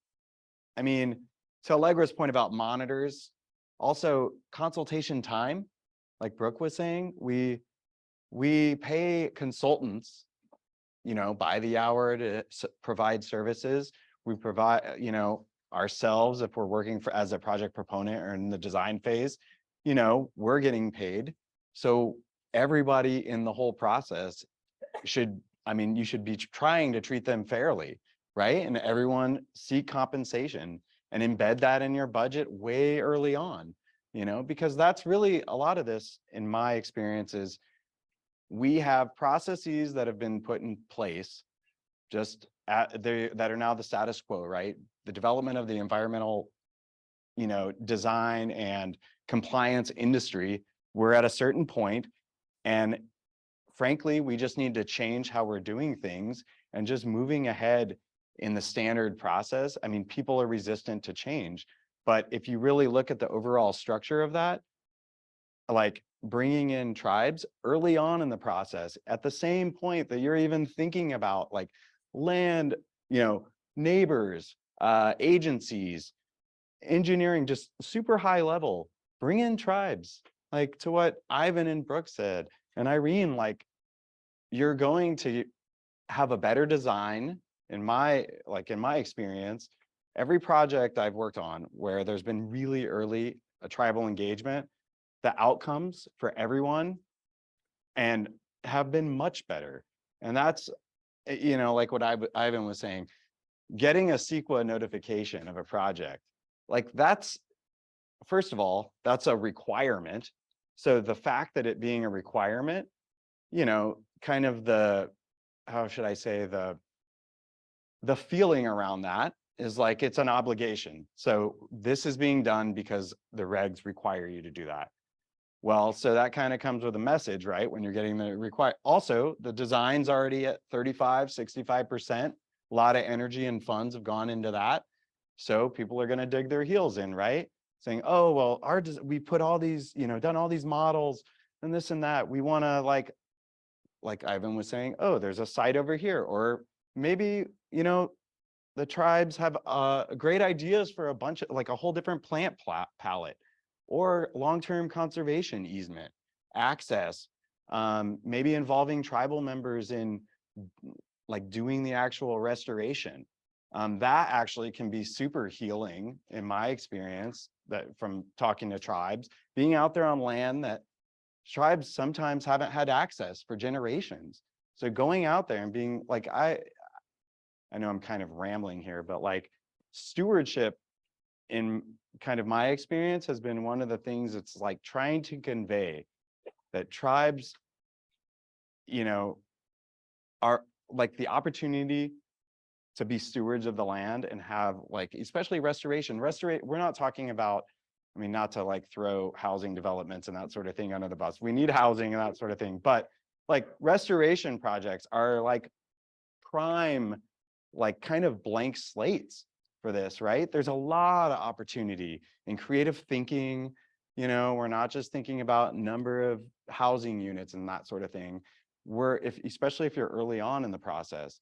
I mean, to Allegra's point about monitors, also consultation time, like Brooke was saying, we pay consultants, you know, by the hour to provide services. We provide, you know, ourselves, if we're working for as a project proponent or in the design phase, you know, we're getting paid. So everybody in the whole process should, I mean, you should be trying to treat them fairly, right? And everyone seek compensation and embed that in your budget way early on, you know, because that's really a lot of this, in my experience, is we have processes that have been put in place just that are now the status quo, right? The development of the environmental, you know, design and compliance industry, we're at a certain point, and frankly, we just need to change how we're doing things and just moving ahead in the standard process. I mean, people are resistant to change, but if you really look at the overall structure of that, like bringing in tribes early on in the process, at the same point that you're even thinking about like land, you know, neighbors, agencies, engineering, just super high level, bring in tribes, like to what Ivan and Brooke said, and Irene, like you're going to have a better design in my experience. Every project I've worked on where there's been really early a tribal engagement, the outcomes for everyone and have been much better. And that's, you know, like what Ivan was saying, getting a CEQA notification of a project, like that's, first of all, that's a requirement. So the fact that it being a requirement, you know, kind of the, how should I say, the feeling around that is like it's an obligation. So this is being done because the regs require you to do that. Well, so that kind of comes with a message, right? When you're getting the require. Also, the design's already at 35, 65%. A lot of energy and funds have gone into that. So people are going to dig their heels in, right? Saying, oh, well, we put all these, you know, done all these models and this and that. We want to like Ivan was saying, oh, there's a site over here. Or maybe, you know, the tribes have great ideas for a bunch of like a whole different plant palette or long-term conservation easement, access, maybe involving tribal members in like doing the actual restoration. That actually can be super healing in my experience, that from talking to tribes, being out there on land that tribes sometimes haven't had access for generations. So going out there and being like, I know I'm kind of rambling here, but like stewardship in kind of my experience has been one of the things that's like trying to convey that tribes, you know, are like the opportunity to be stewards of the land and have like, especially restoration. We're not talking about, I mean, not to like throw housing developments and that sort of thing under the bus. We need housing and that sort of thing, but like restoration projects are like prime, like kind of blank slates for this, right? There's a lot of opportunity in creative thinking. You know, we're not just thinking about number of housing units and that sort of thing. Especially if you're early on in the process,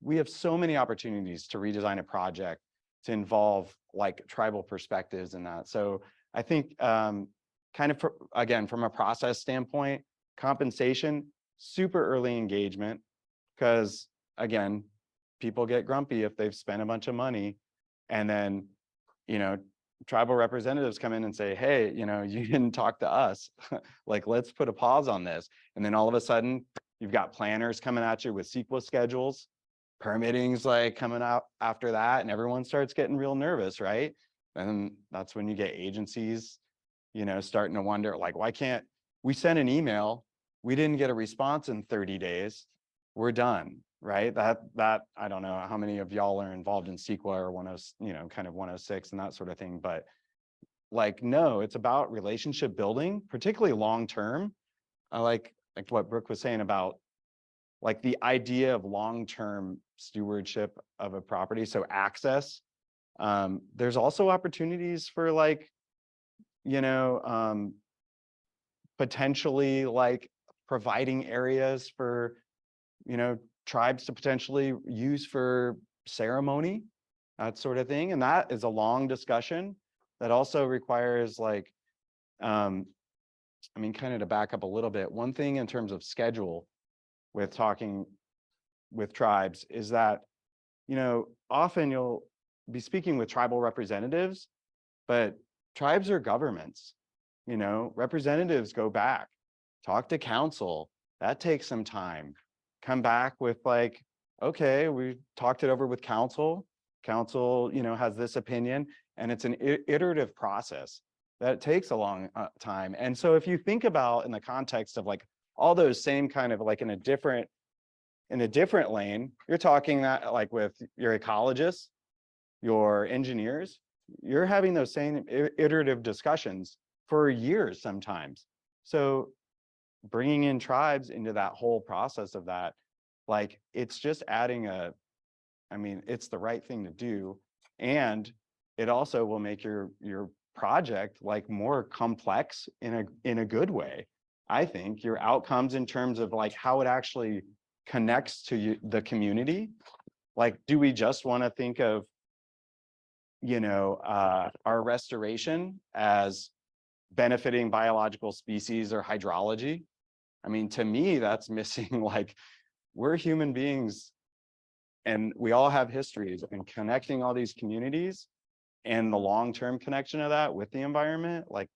we have so many opportunities to redesign a project to involve like tribal perspectives and that. So I think kind of, again, from a process standpoint, compensation, super early engagement, because again, people get grumpy if they've spent a bunch of money and then, you know, tribal representatives come in and say, hey, you know, you didn't talk to us. Like, let's put a pause on this. And then all of a sudden you've got planners coming at you with CEQA schedules, permitting's like coming out after that, and everyone starts getting real nervous, right? And that's when you get agencies, you know, starting to wonder, like, why can't we send an email? We didn't get a response in 30 days. We're done, right? That I don't know how many of y'all are involved in CEQA or you know, kind of 106 and that sort of thing, but like, no, it's about relationship building, particularly long-term. I like what Brooke was saying about like the idea of long-term stewardship of a property. So access, There's also opportunities for like, potentially like providing areas for, tribes to potentially use for ceremony, that sort of thing. And that is a long discussion that also requires like, kind of to back up a little bit, one thing in terms of schedule with talking with tribes is that, often you'll be speaking with tribal representatives, but tribes are governments, representatives go back, talk to council, that takes some time, come back with like, okay, we talked it over with council, has this opinion, and it's an iterative process that takes a long time. And so if you think about in the context of like all those same kind of like in a different lane, you're talking that like with your ecologists, your engineers, you're having those same iterative discussions for years sometimes. So bringing in tribes into that whole process of that, like it's just adding it's the right thing to do. And it also will make your project like more complex in a good way. I think your outcomes in terms of like how it actually connects to the community. Like, do we just want to think of, our restoration as benefiting biological species or hydrology? I mean, to me, that's missing. Like, we're human beings and we all have histories, and connecting all these communities and the long-term connection of that with the environment, like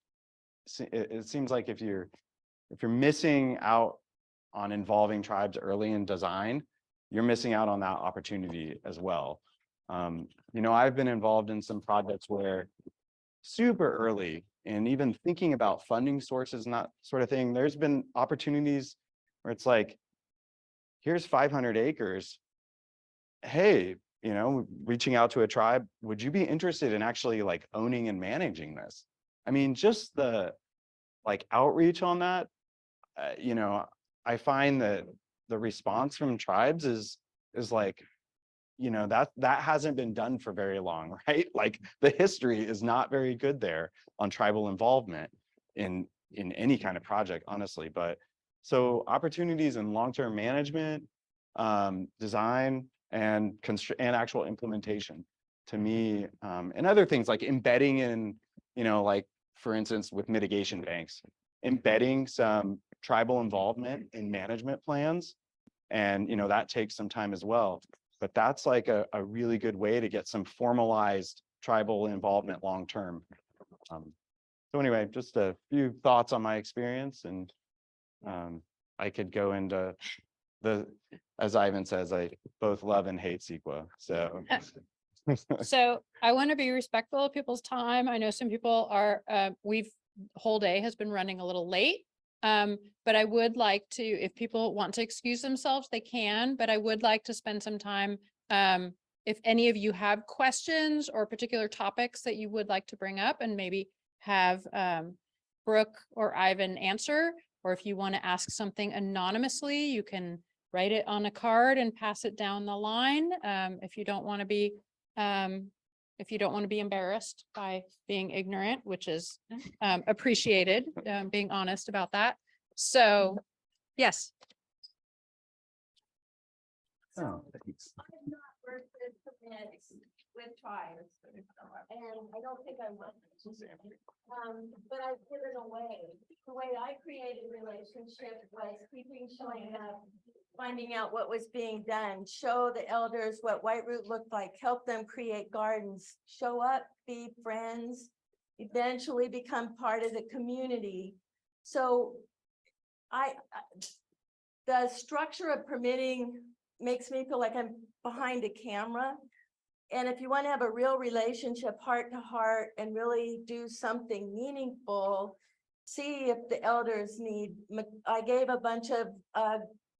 it seems like if you're missing out on involving tribes early in design, you're missing out on that opportunity as well. I've been involved in some projects where super early, and even thinking about funding sources and that sort of thing, there's been opportunities where it's like, here's 500 acres. Hey, reaching out to a tribe, would you be interested in actually like owning and managing this? I mean, just the like outreach on that, I find that the response from tribes is like, that hasn't been done for very long, right? Like the history is not very good there on tribal involvement in any kind of project, honestly. But so opportunities in long-term management, design, and actual implementation, to me, and other things like embedding in, like for instance with mitigation banks, embedding some tribal involvement in management plans, and that takes some time as well. But that's like a really good way to get some formalized tribal involvement long term. So anyway, just a few thoughts on my experience, and I could go into as Ivan says, I both love and hate CEQA. So So I want to be respectful of people's time. I know some people are, whole day has been running a little late. But I would like to, if people want to excuse themselves, they can, but I would like to spend some time. If any of you have questions or particular topics that you would like to bring up, and maybe have Brooke or Ivan answer, or if you want to ask something anonymously, you can write it on a card and pass it down the line. If you don't want to be embarrassed by being ignorant, which is appreciated, being honest about that. So, yes. oh, thanks. I have not worked with permits with tribes, and I don't think I will. But I've given away. The way I created relationship was keeping showing up, finding out what was being done, show the elders what White Root looked like, help them create gardens, show up, be friends, eventually become part of the community. So the structure of permitting makes me feel like I'm behind a camera. And if you want to have a real relationship, heart to heart, and really do something meaningful, see if the elders need, I gave a bunch of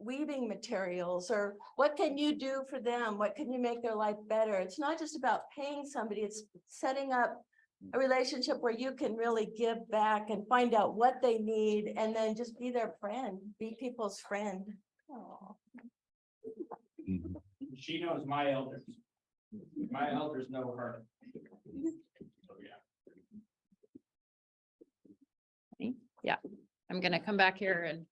weaving materials, or what can you do for them? What can you make their life better? It's not just about paying somebody, it's setting up a relationship where you can really give back and find out what they need, and then just be their friend, be people's friend. Oh. She knows my elders. My elders know her. Yeah, I'm gonna come back here and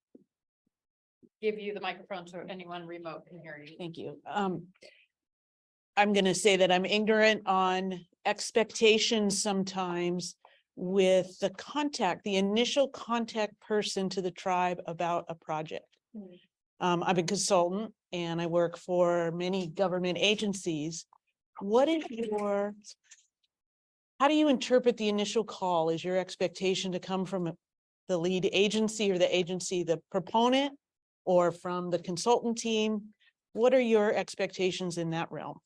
give you the microphone so anyone remote can hear you. Thank you. I'm gonna say that I'm ignorant on expectations sometimes with the initial contact person to the tribe about a project. I'm a consultant and I work for many government agencies. How do you interpret the initial call? Is your expectation to come from the lead agency or the agency, the proponent, or from the consultant team? What are your expectations in that realm?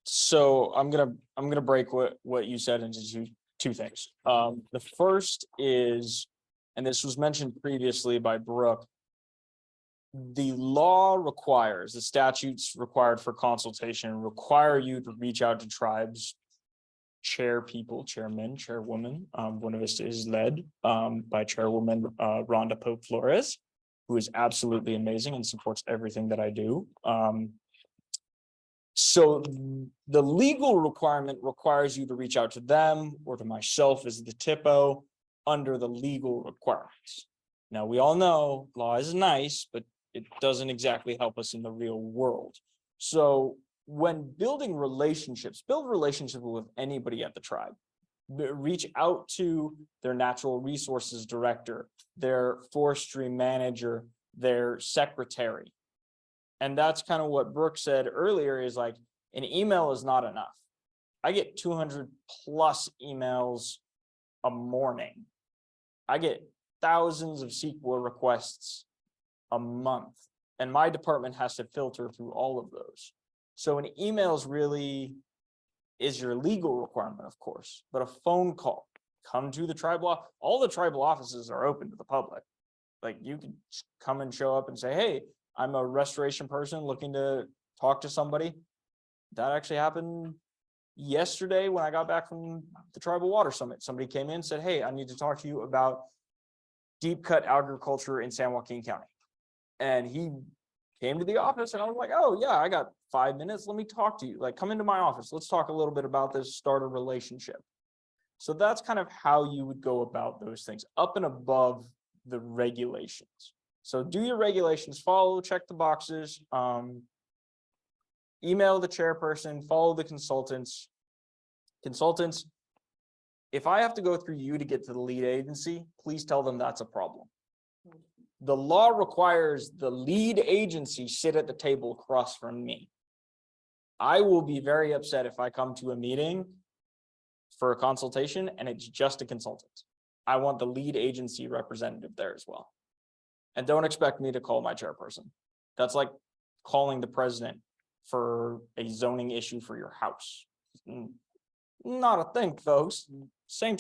So I'm gonna break what you said into two things. The first is, and this was mentioned previously by Brooke, the law requires, the statutes required for consultation require you to reach out to tribes, chairmen, chairwoman. Buena Vista is led by Chairwoman Rhonda Pope Flores, who is absolutely amazing and supports everything that I do. So the legal requirement requires you to reach out to them or to myself as the TIPO under the legal requirements. Now, we all know law is nice, but it doesn't exactly help us in the real world. So when building relationships, build relationships with anybody at the tribe. Reach out to their natural resources director, their forestry manager, their secretary. And that's kind of what Brooke said earlier, is like an email is not enough. I get 200 plus emails a morning. I get thousands of SQL requests a month, and my department has to filter through all of those. So an email is your legal requirement, of course, but a phone call, come to the tribal, all the tribal offices are open to the public. Like, you can come and show up and say, hey, I'm a restoration person looking to talk to somebody. That actually happened yesterday when I got back from the Tribal Water Summit. Somebody came in and said, hey, I need to talk to you about deep cut agriculture in San Joaquin County. And he came to the office and I was like, oh yeah, I got 5 minutes. Let me talk to you. Like, come into my office. Let's talk a little bit about this, start a relationship. So that's kind of how you would go about those things, up and above the regulations. So do your regulations, follow, check the boxes, email the chairperson, follow the consultants. If I have to go through you to get to the lead agency, please tell them that's a problem. The law requires the lead agency sit at the table across from me. I will be very upset if I come to a meeting for a consultation and it's just a consultant. I want the lead agency representative there as well. And don't expect me to call my chairperson. That's like calling the president for a zoning issue for your house. Not a thing, folks. Same.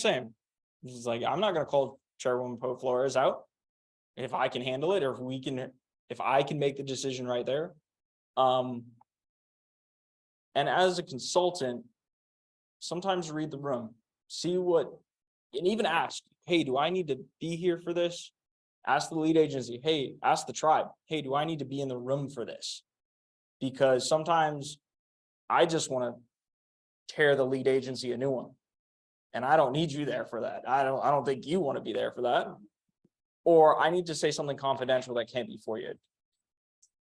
It's like, I'm not gonna call Chairwoman Pope Flores out if I can handle it, or if I can make the decision right there. And as a consultant, sometimes read the room, see what, and even ask, hey, do I need to be here for this? Ask the lead agency, hey, ask the tribe, hey, do I need to be in the room for this? Because sometimes I just want to tear the lead agency a new one. And I don't need you there for that. I don't think you want to be there for that. Or I need to say something confidential that can't be for you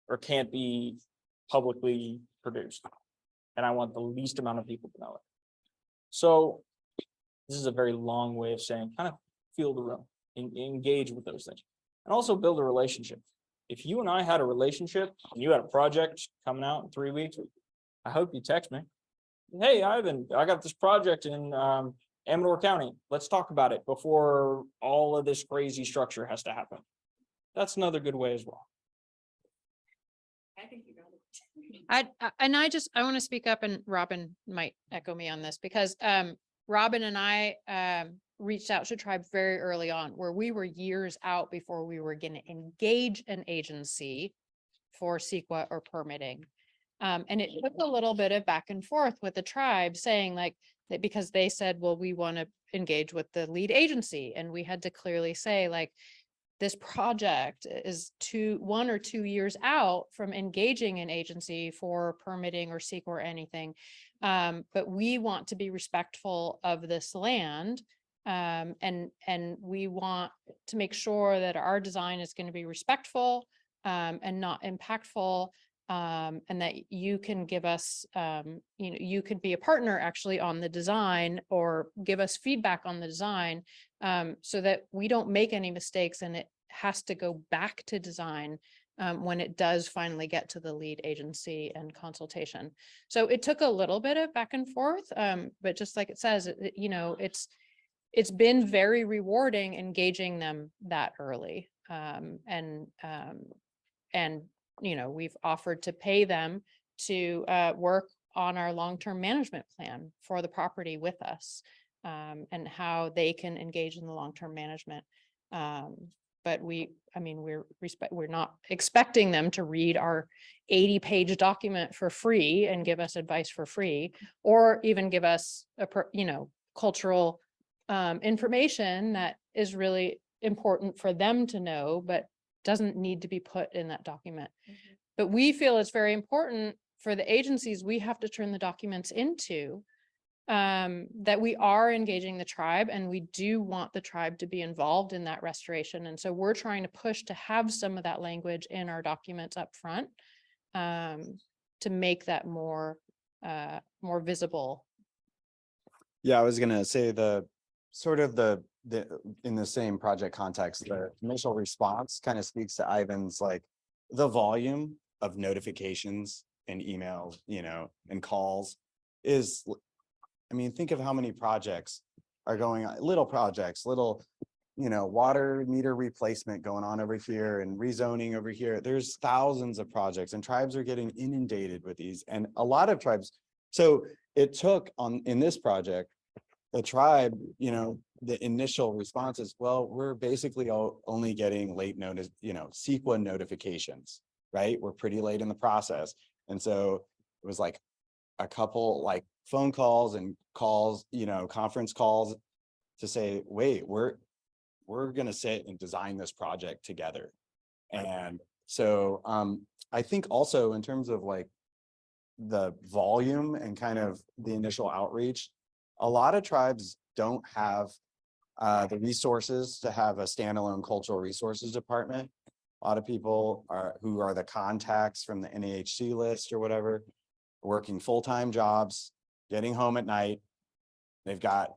or can't be publicly produced. And I want the least amount of people to know it. So this is a very long way of saying, kind of feel the room, engage with those things, and also build a relationship. If you and I had a relationship and you had a project coming out in 3 weeks, I hope you text me. Hey, Ivan, I got this project in Amador County. Let's talk about it before all of this crazy structure has to happen. That's another good way as well. I think you got it. I want to speak up, and Robin might echo me on this, because Robin and I reached out to tribe very early on, where we were years out before we were going to engage an agency for CEQA or permitting. And it took a little bit of back and forth with the tribe saying like that, because they said, well, we want to engage with the lead agency. And we had to clearly say like, this project is 1 or 2 years out from engaging an agency for permitting or CEQA or anything. But we want to be respectful of this land. And we want to make sure that our design is going to be respectful, and not impactful. And that you can give us, you could be a partner actually on the design or give us feedback on the design, so that we don't make any mistakes and it has to go back to design when it does finally get to the lead agency and consultation. So it took a little bit of back and forth, but just like it says, it's been very rewarding engaging them that early. And we've offered to pay them to work on our long-term management plan for the property with us, and how they can engage in the long-term management. But we're not expecting them to read our 80-page document for free and give us advice for free, or even give us cultural information that is really important for them to know, but doesn't need to be put in that document. But we feel it's very important for the agencies we have to turn the documents into, that we are engaging the tribe, and we do want the tribe to be involved in that restoration. And so we're trying to push to have some of that language in our documents up front, to make that more visible. Yeah, I was gonna say the sort of the in the same project context, the initial response kind of speaks to Ivan's, like, the volume of notifications and emails, and calls is, I mean, think of how many projects are going on, little projects, little, water meter replacement going on over here and rezoning over here. There's thousands of projects, and tribes are getting inundated with these, and a lot of tribes. So it took in this project, the tribe, the initial response is, well, we're basically only getting late notice, CEQA notifications, right? We're pretty late in the process. And so it was like a couple like phone calls and calls, conference calls to say, wait, we're going to sit and design this project together. And so I think also in terms of like the volume and kind of the initial outreach, a lot of tribes don't have the resources to have a standalone cultural resources department. A lot of people who are the contacts from the NAHC list or whatever, working full-time jobs, getting home at night. They've got,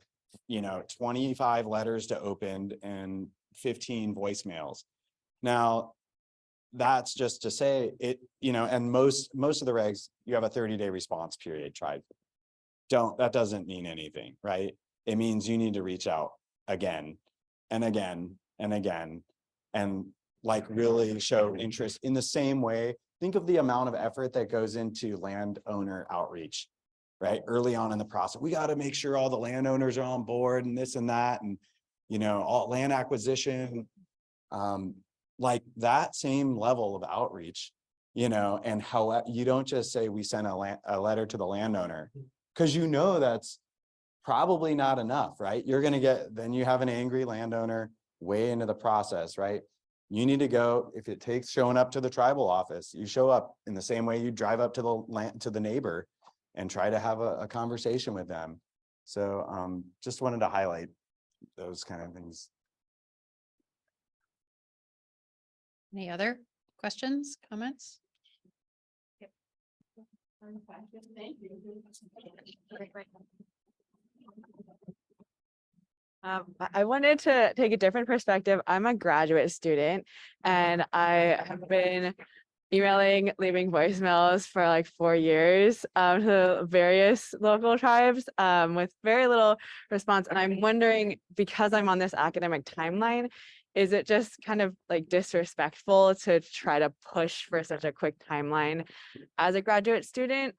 25 letters to open and 15 voicemails. Now, that's just to say it, and most of the regs, you have a 30-day response period, tribe. That doesn't mean anything, right? It means you need to reach out again and again and again, and like really show interest in the same way. Think of the amount of effort that goes into landowner outreach, right? Early on in the process, we got to make sure all the landowners are on board and this and that, and all land acquisition, like that same level of outreach, and how you don't just say we sent a letter to the landowner, because that's probably not enough, right? You're going to then you have an angry landowner way into the process, right? You need to go, if it takes showing up to the tribal office, you show up in the same way you drive up to the neighbor and try to have a conversation with them. So just wanted to highlight those kind of things. Any other questions, comments? I wanted to take a different perspective. I'm a graduate student and I have been emailing, leaving voicemails for like 4 years to various local tribes with very little response. And I'm wondering, because I'm on this academic timeline, is it just kind of like disrespectful to try to push for such a quick timeline as a graduate student?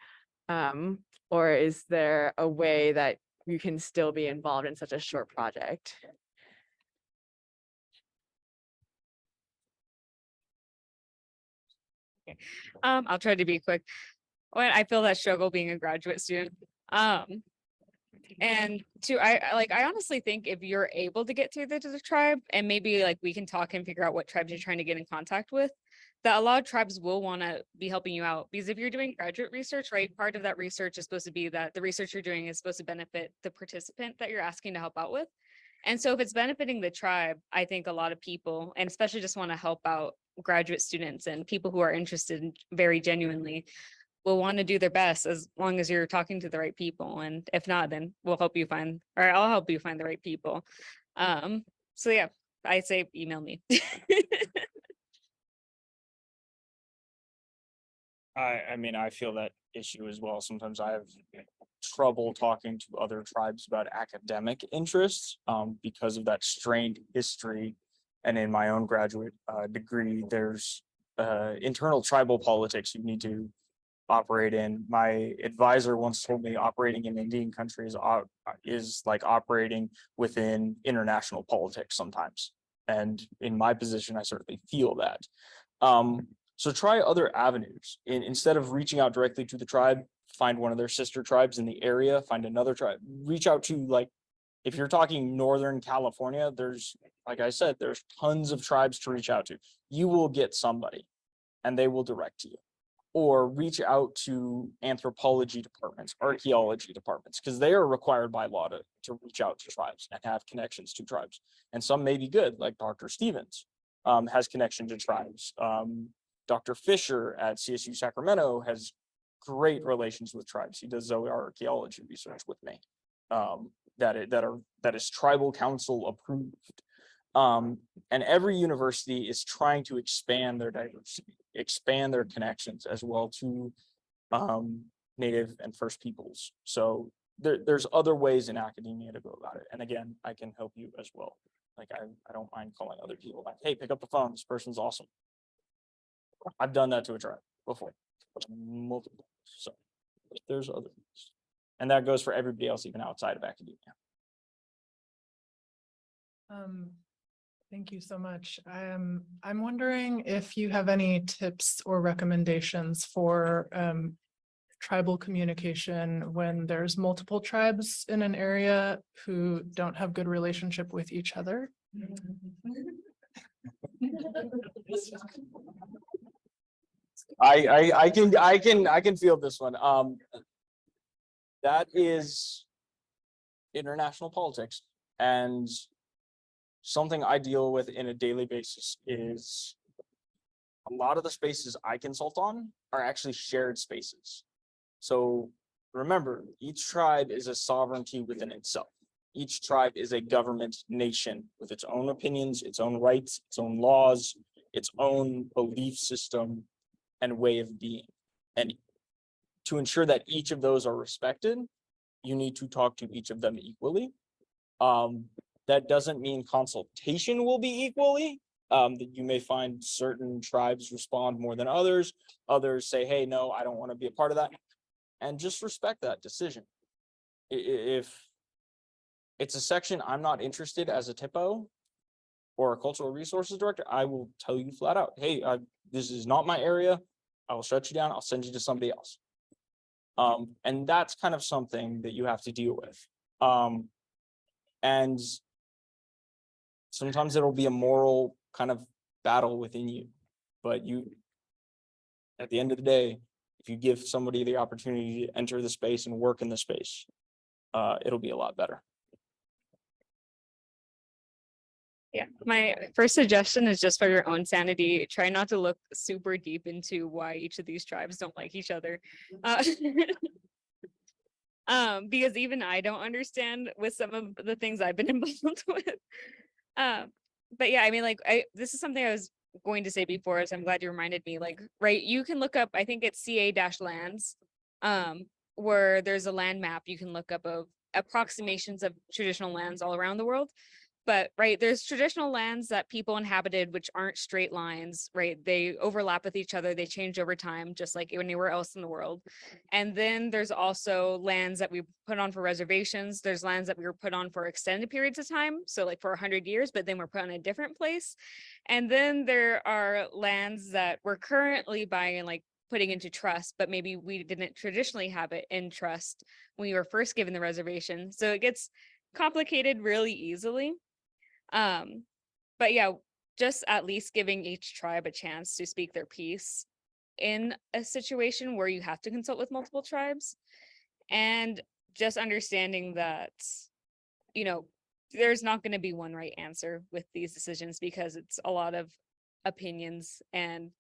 Or is there a way that you can still be involved in such a short project? I'll try to be quick. When I feel that struggle being a graduate student. And I honestly think if you're able to get through to the tribe, and maybe like we can talk and figure out what tribes you're trying to get in contact with, that a lot of tribes will want to be helping you out. Because if you're doing graduate research, right, part of that research is supposed to be that the research you're doing is supposed to benefit the participant that you're asking to help out with. And so if it's benefiting the tribe, I think a lot of people, and especially just want to help out graduate students and people who are interested in very genuinely, will want to do their best as long as you're talking to the right people. And if not, then we'll help you find, or I'll help you find the right people. So yeah, I say email me. I mean, I feel that issue as well. Sometimes I have trouble talking to other tribes about academic interests because of that strained history. And in my own graduate degree, there's internal tribal politics you need to operate in. My advisor once told me operating in Indian countries is like operating within international politics sometimes. And in my position, I certainly feel that. So try other avenues. Instead of reaching out directly to the tribe, find one of their sister tribes in the area, find another tribe, reach out to, like, if you're talking Northern California, there's, like I said, there's tons of tribes to reach out to. You will get somebody and they will direct you. Or reach out to anthropology departments, archaeology departments, because they are required by law to reach out to tribes and have connections to tribes. And some may be good, like Dr. Stevens has connection to tribes. Dr. Fisher at CSU Sacramento has great relations with tribes. He does archaeology research with me that is tribal council approved. And every university is trying to expand their diversity, expand their connections as well to Native and First Peoples. So there's other ways in academia to go about it. And again, I can help you as well. Like I don't mind calling other people like, hey, pick up the phone. This person's awesome. I've done that to a tribe before, multiple. So there's other things. And that goes for everybody else, even outside of academia. Thank you so much. I'm wondering if you have any tips or recommendations for tribal communication when there's multiple tribes in an area who don't have good relationship with each other. I can feel this one. That is international politics, and something I deal with in a daily basis is a lot of the spaces I consult on are actually shared spaces. So remember, each tribe is a sovereignty within itself. Each tribe is a government nation with its own opinions, its own rights, its own laws, its own belief system and way of being. And to ensure that each of those are respected, you need to talk to each of them equally. That doesn't mean consultation will be equally. That you may find certain tribes respond more than others. Others say, hey, no, I don't want to be a part of that. And just respect that decision. If it's a section I'm not interested as a TIPO or a cultural resources director, I will tell you flat out, hey, this is not my area. I will shut you down. I'll send you to somebody else. And that's kind of something that you have to deal with. And sometimes it'll be a moral kind of battle within you, but at the end of the day, if you give somebody the opportunity to enter the space and work in the space, it'll be a lot better. Yeah, my first suggestion is just for your own sanity, try not to look super deep into why each of these tribes don't like each other. Because even I don't understand with some of the things I've been involved with. But yeah, I mean, like, this is something I was going to say before, so I'm glad you reminded me. Like, right, you can look up, I think it's CA-lands, where there's a land map you can look up of approximations of traditional lands all around the world. But right, there's traditional lands that people inhabited, which aren't straight lines, right? They overlap with each other. They change over time, just like anywhere else in the world. And then there's also lands that we put on for reservations. There's lands that we were put on for extended periods of time. So like for 100 years, but then we're put on a different place. And then there are lands that we're currently buying like putting into trust, but maybe we didn't traditionally have it in trust when we were first given the reservation. So it gets complicated really easily. But yeah, just at least giving each tribe a chance to speak their piece in a situation where you have to consult with multiple tribes, and just understanding that, you know, there's not going to be one right answer with these decisions because it's a lot of opinions. And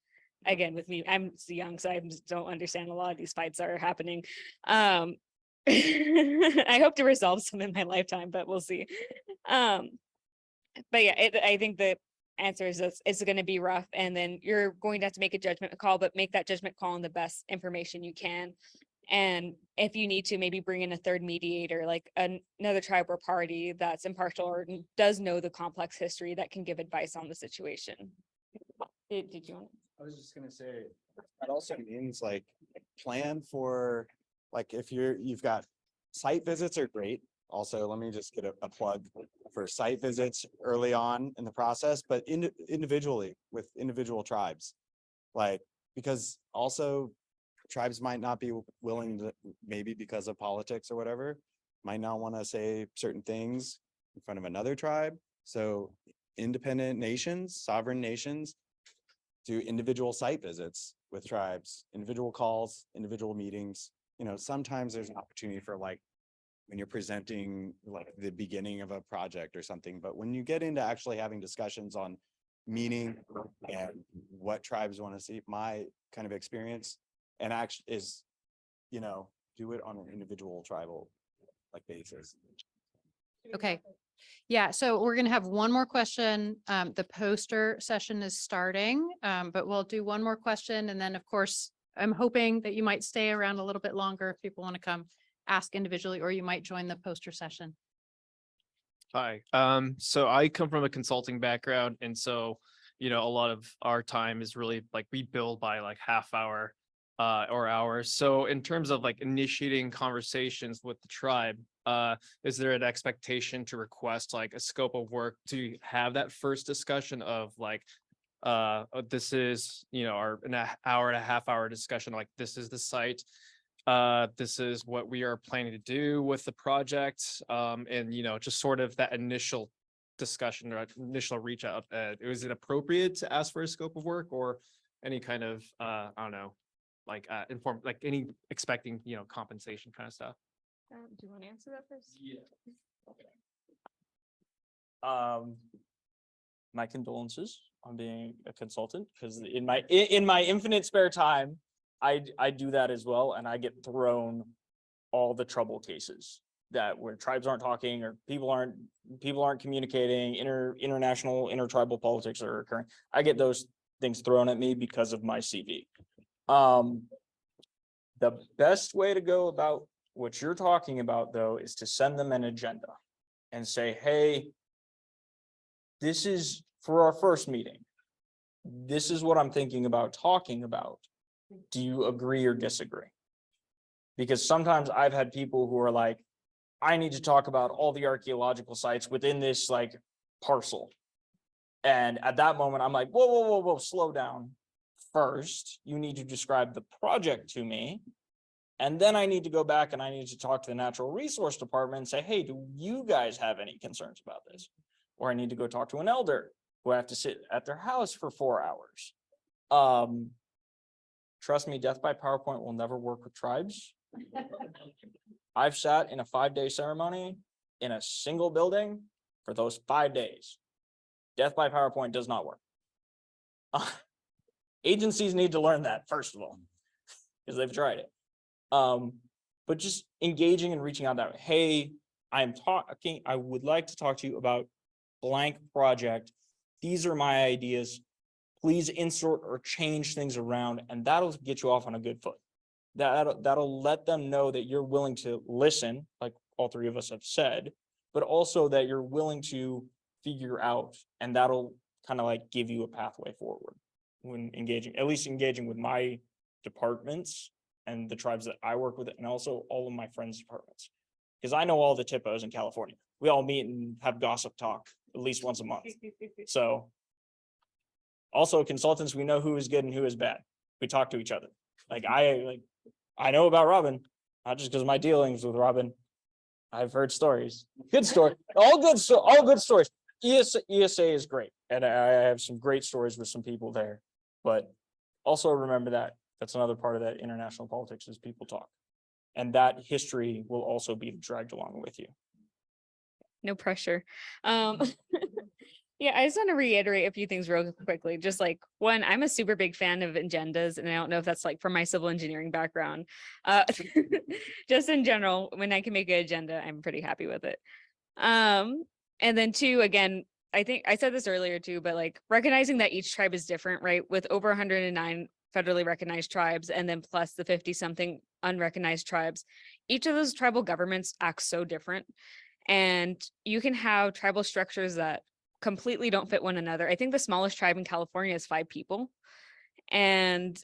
again, with me, I'm young, so I just don't understand a lot of these fights that are happening. I hope to resolve some in my lifetime, but we'll see. But yeah, I think the answer is it's going to be rough, and then you're going to have to make a judgment call, but make that judgment call on the best information you can. And if you need to, maybe bring in a third mediator, like another tribe or party that's impartial or does know the complex history that can give advice on the situation. Did you want? I was just gonna say, that also means like plan for, like, if you've got site visits are great. Also, let me just get a plug for site visits early on in the process, but individually with individual tribes. Like, because also tribes might not be willing to, maybe because of politics or whatever, might not want to say certain things in front of another tribe. So independent nations, sovereign nations, do individual site visits with tribes, individual calls, individual meetings. You know, sometimes there's an opportunity for, like, when you're presenting like the beginning of a project or something, but when you get into actually having discussions on meaning and what tribes want to see, my kind of experience and actually is, you know, do it on an individual tribal like basis. Okay. Yeah, so we're gonna have one more question. The poster session is starting, but we'll do one more question. And then, of course, I'm hoping that you might stay around a little bit longer if people want to come ask individually, or you might join the poster session. Hi, so I come from a consulting background, and so, you know, a lot of our time is really like we bill by like half hour or hours. So in terms of like initiating conversations with the tribe, is there an expectation to request like a scope of work to have that first discussion of like, this is, you know, our an hour and a half hour discussion, like this is the site. This is what we are planning to do with the project. And, you know, just sort of that initial discussion or initial reach out. Is it appropriate to ask for a scope of work or any kind of, I don't know, like inform, like any expecting, you know, compensation kind of stuff? Do you want to answer that first? Yeah. My condolences on being a consultant, because in my infinite spare time, I do that as well, and I get thrown all the trouble cases that where tribes aren't talking or people aren't communicating, international intertribal politics are occurring. I get those things thrown at me because of my CV. The best way to go about what you're talking about, though, is to send them an agenda and say, hey, this is for our first meeting. This is what I'm thinking about talking about. Do you agree or disagree? Because sometimes I've had people who are like, I need to talk about all the archaeological sites within this like parcel. And at that moment, I'm like, whoa, slow down. First, you need to describe the project to me. And then I need to go back and I need to talk to the natural resource department and say, hey, do you guys have any concerns about this? Or I need to go talk to an elder who I have to sit at their house for 4 hours. Trust me, death by PowerPoint will never work with tribes. I've sat in a 5-day ceremony in a single building for those 5 days. Death by PowerPoint does not work. Agencies need to learn that, first of all, because they've tried it. But just engaging and reaching out that way. Hey, I'm talking, I would like to talk to you about blank project. These are my ideas. Please insert or change things around, and that'll get you off on a good foot. That'll let them know that you're willing to listen, like all three of us have said, but also that you're willing to figure out, and that'll kind of like give you a pathway forward when engaging, at least engaging with my departments and the tribes that I work with, and also all of my friends' departments. Because I know all the TIPOs in California. We all meet and have gossip talk at least once a month. So also consultants, we know who is good and who is bad. We talk to each other. Like I know about Robin, not just because of my dealings with Robin. I've heard stories. Good story. All good stories. ESA is great. And I have some great stories with some people there. But also remember that that's another part of that international politics is people talk. And that history will also be dragged along with you. No pressure. Yeah, I just want to reiterate a few things real quickly. Just like one, I'm a super big fan of agendas, and I don't know if that's like from my civil engineering background. Just in general, when I can make an agenda, I'm pretty happy with it. And then two, again, I think I said this earlier too, but like recognizing that each tribe is different, right? With over 109 federally recognized tribes, and then plus the 50 something unrecognized tribes, each of those tribal governments acts so different. And you can have tribal structures that completely don't fit one another. I think the smallest tribe in California is 5 people, and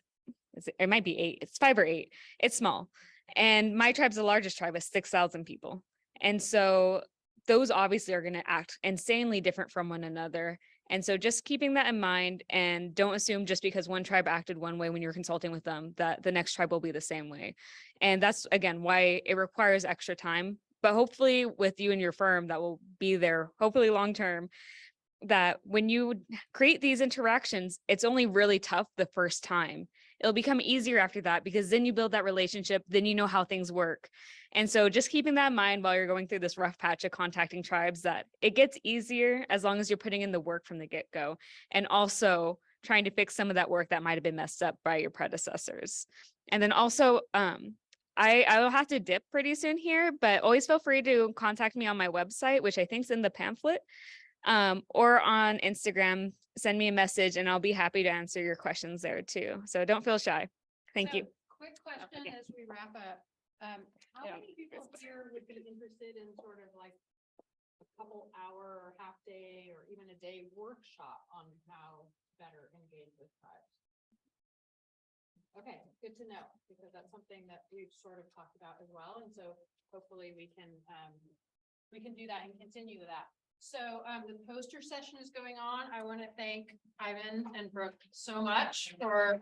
it might be 8. It's 5 or 8. It's small. And my tribe's the largest tribe with 6,000 people. And so those obviously are going to act insanely different from one another. And so just keeping that in mind, and don't assume just because one tribe acted one way when you're consulting with them that the next tribe will be the same way. And that's, again, why it requires extra time. But hopefully with you and your firm that will be there, hopefully long term, that when you create these interactions, it's only really tough the first time. It'll become easier after that, because then you build that relationship, then you know how things work. And so just keeping that in mind while you're going through this rough patch of contacting tribes, that it gets easier as long as you're putting in the work from the get-go, and also trying to fix some of that work that might have been messed up by your predecessors. And then also, I will have to dip pretty soon here, but always feel free to contact me on my website, which I think is in the pamphlet. Or on Instagram, send me a message and I'll be happy to answer your questions there too. So don't feel shy. Thank you. Quick question Okay. as we wrap up. How Yeah. many people here would be interested in sort of like a couple hour or half day or even a day workshop on how to better engage with tribes? Okay, good to know, because that's something that we've sort of talked about as well. And so hopefully we can do that and continue that. So the poster session is going on. I want to thank Ivan and Brooke so much for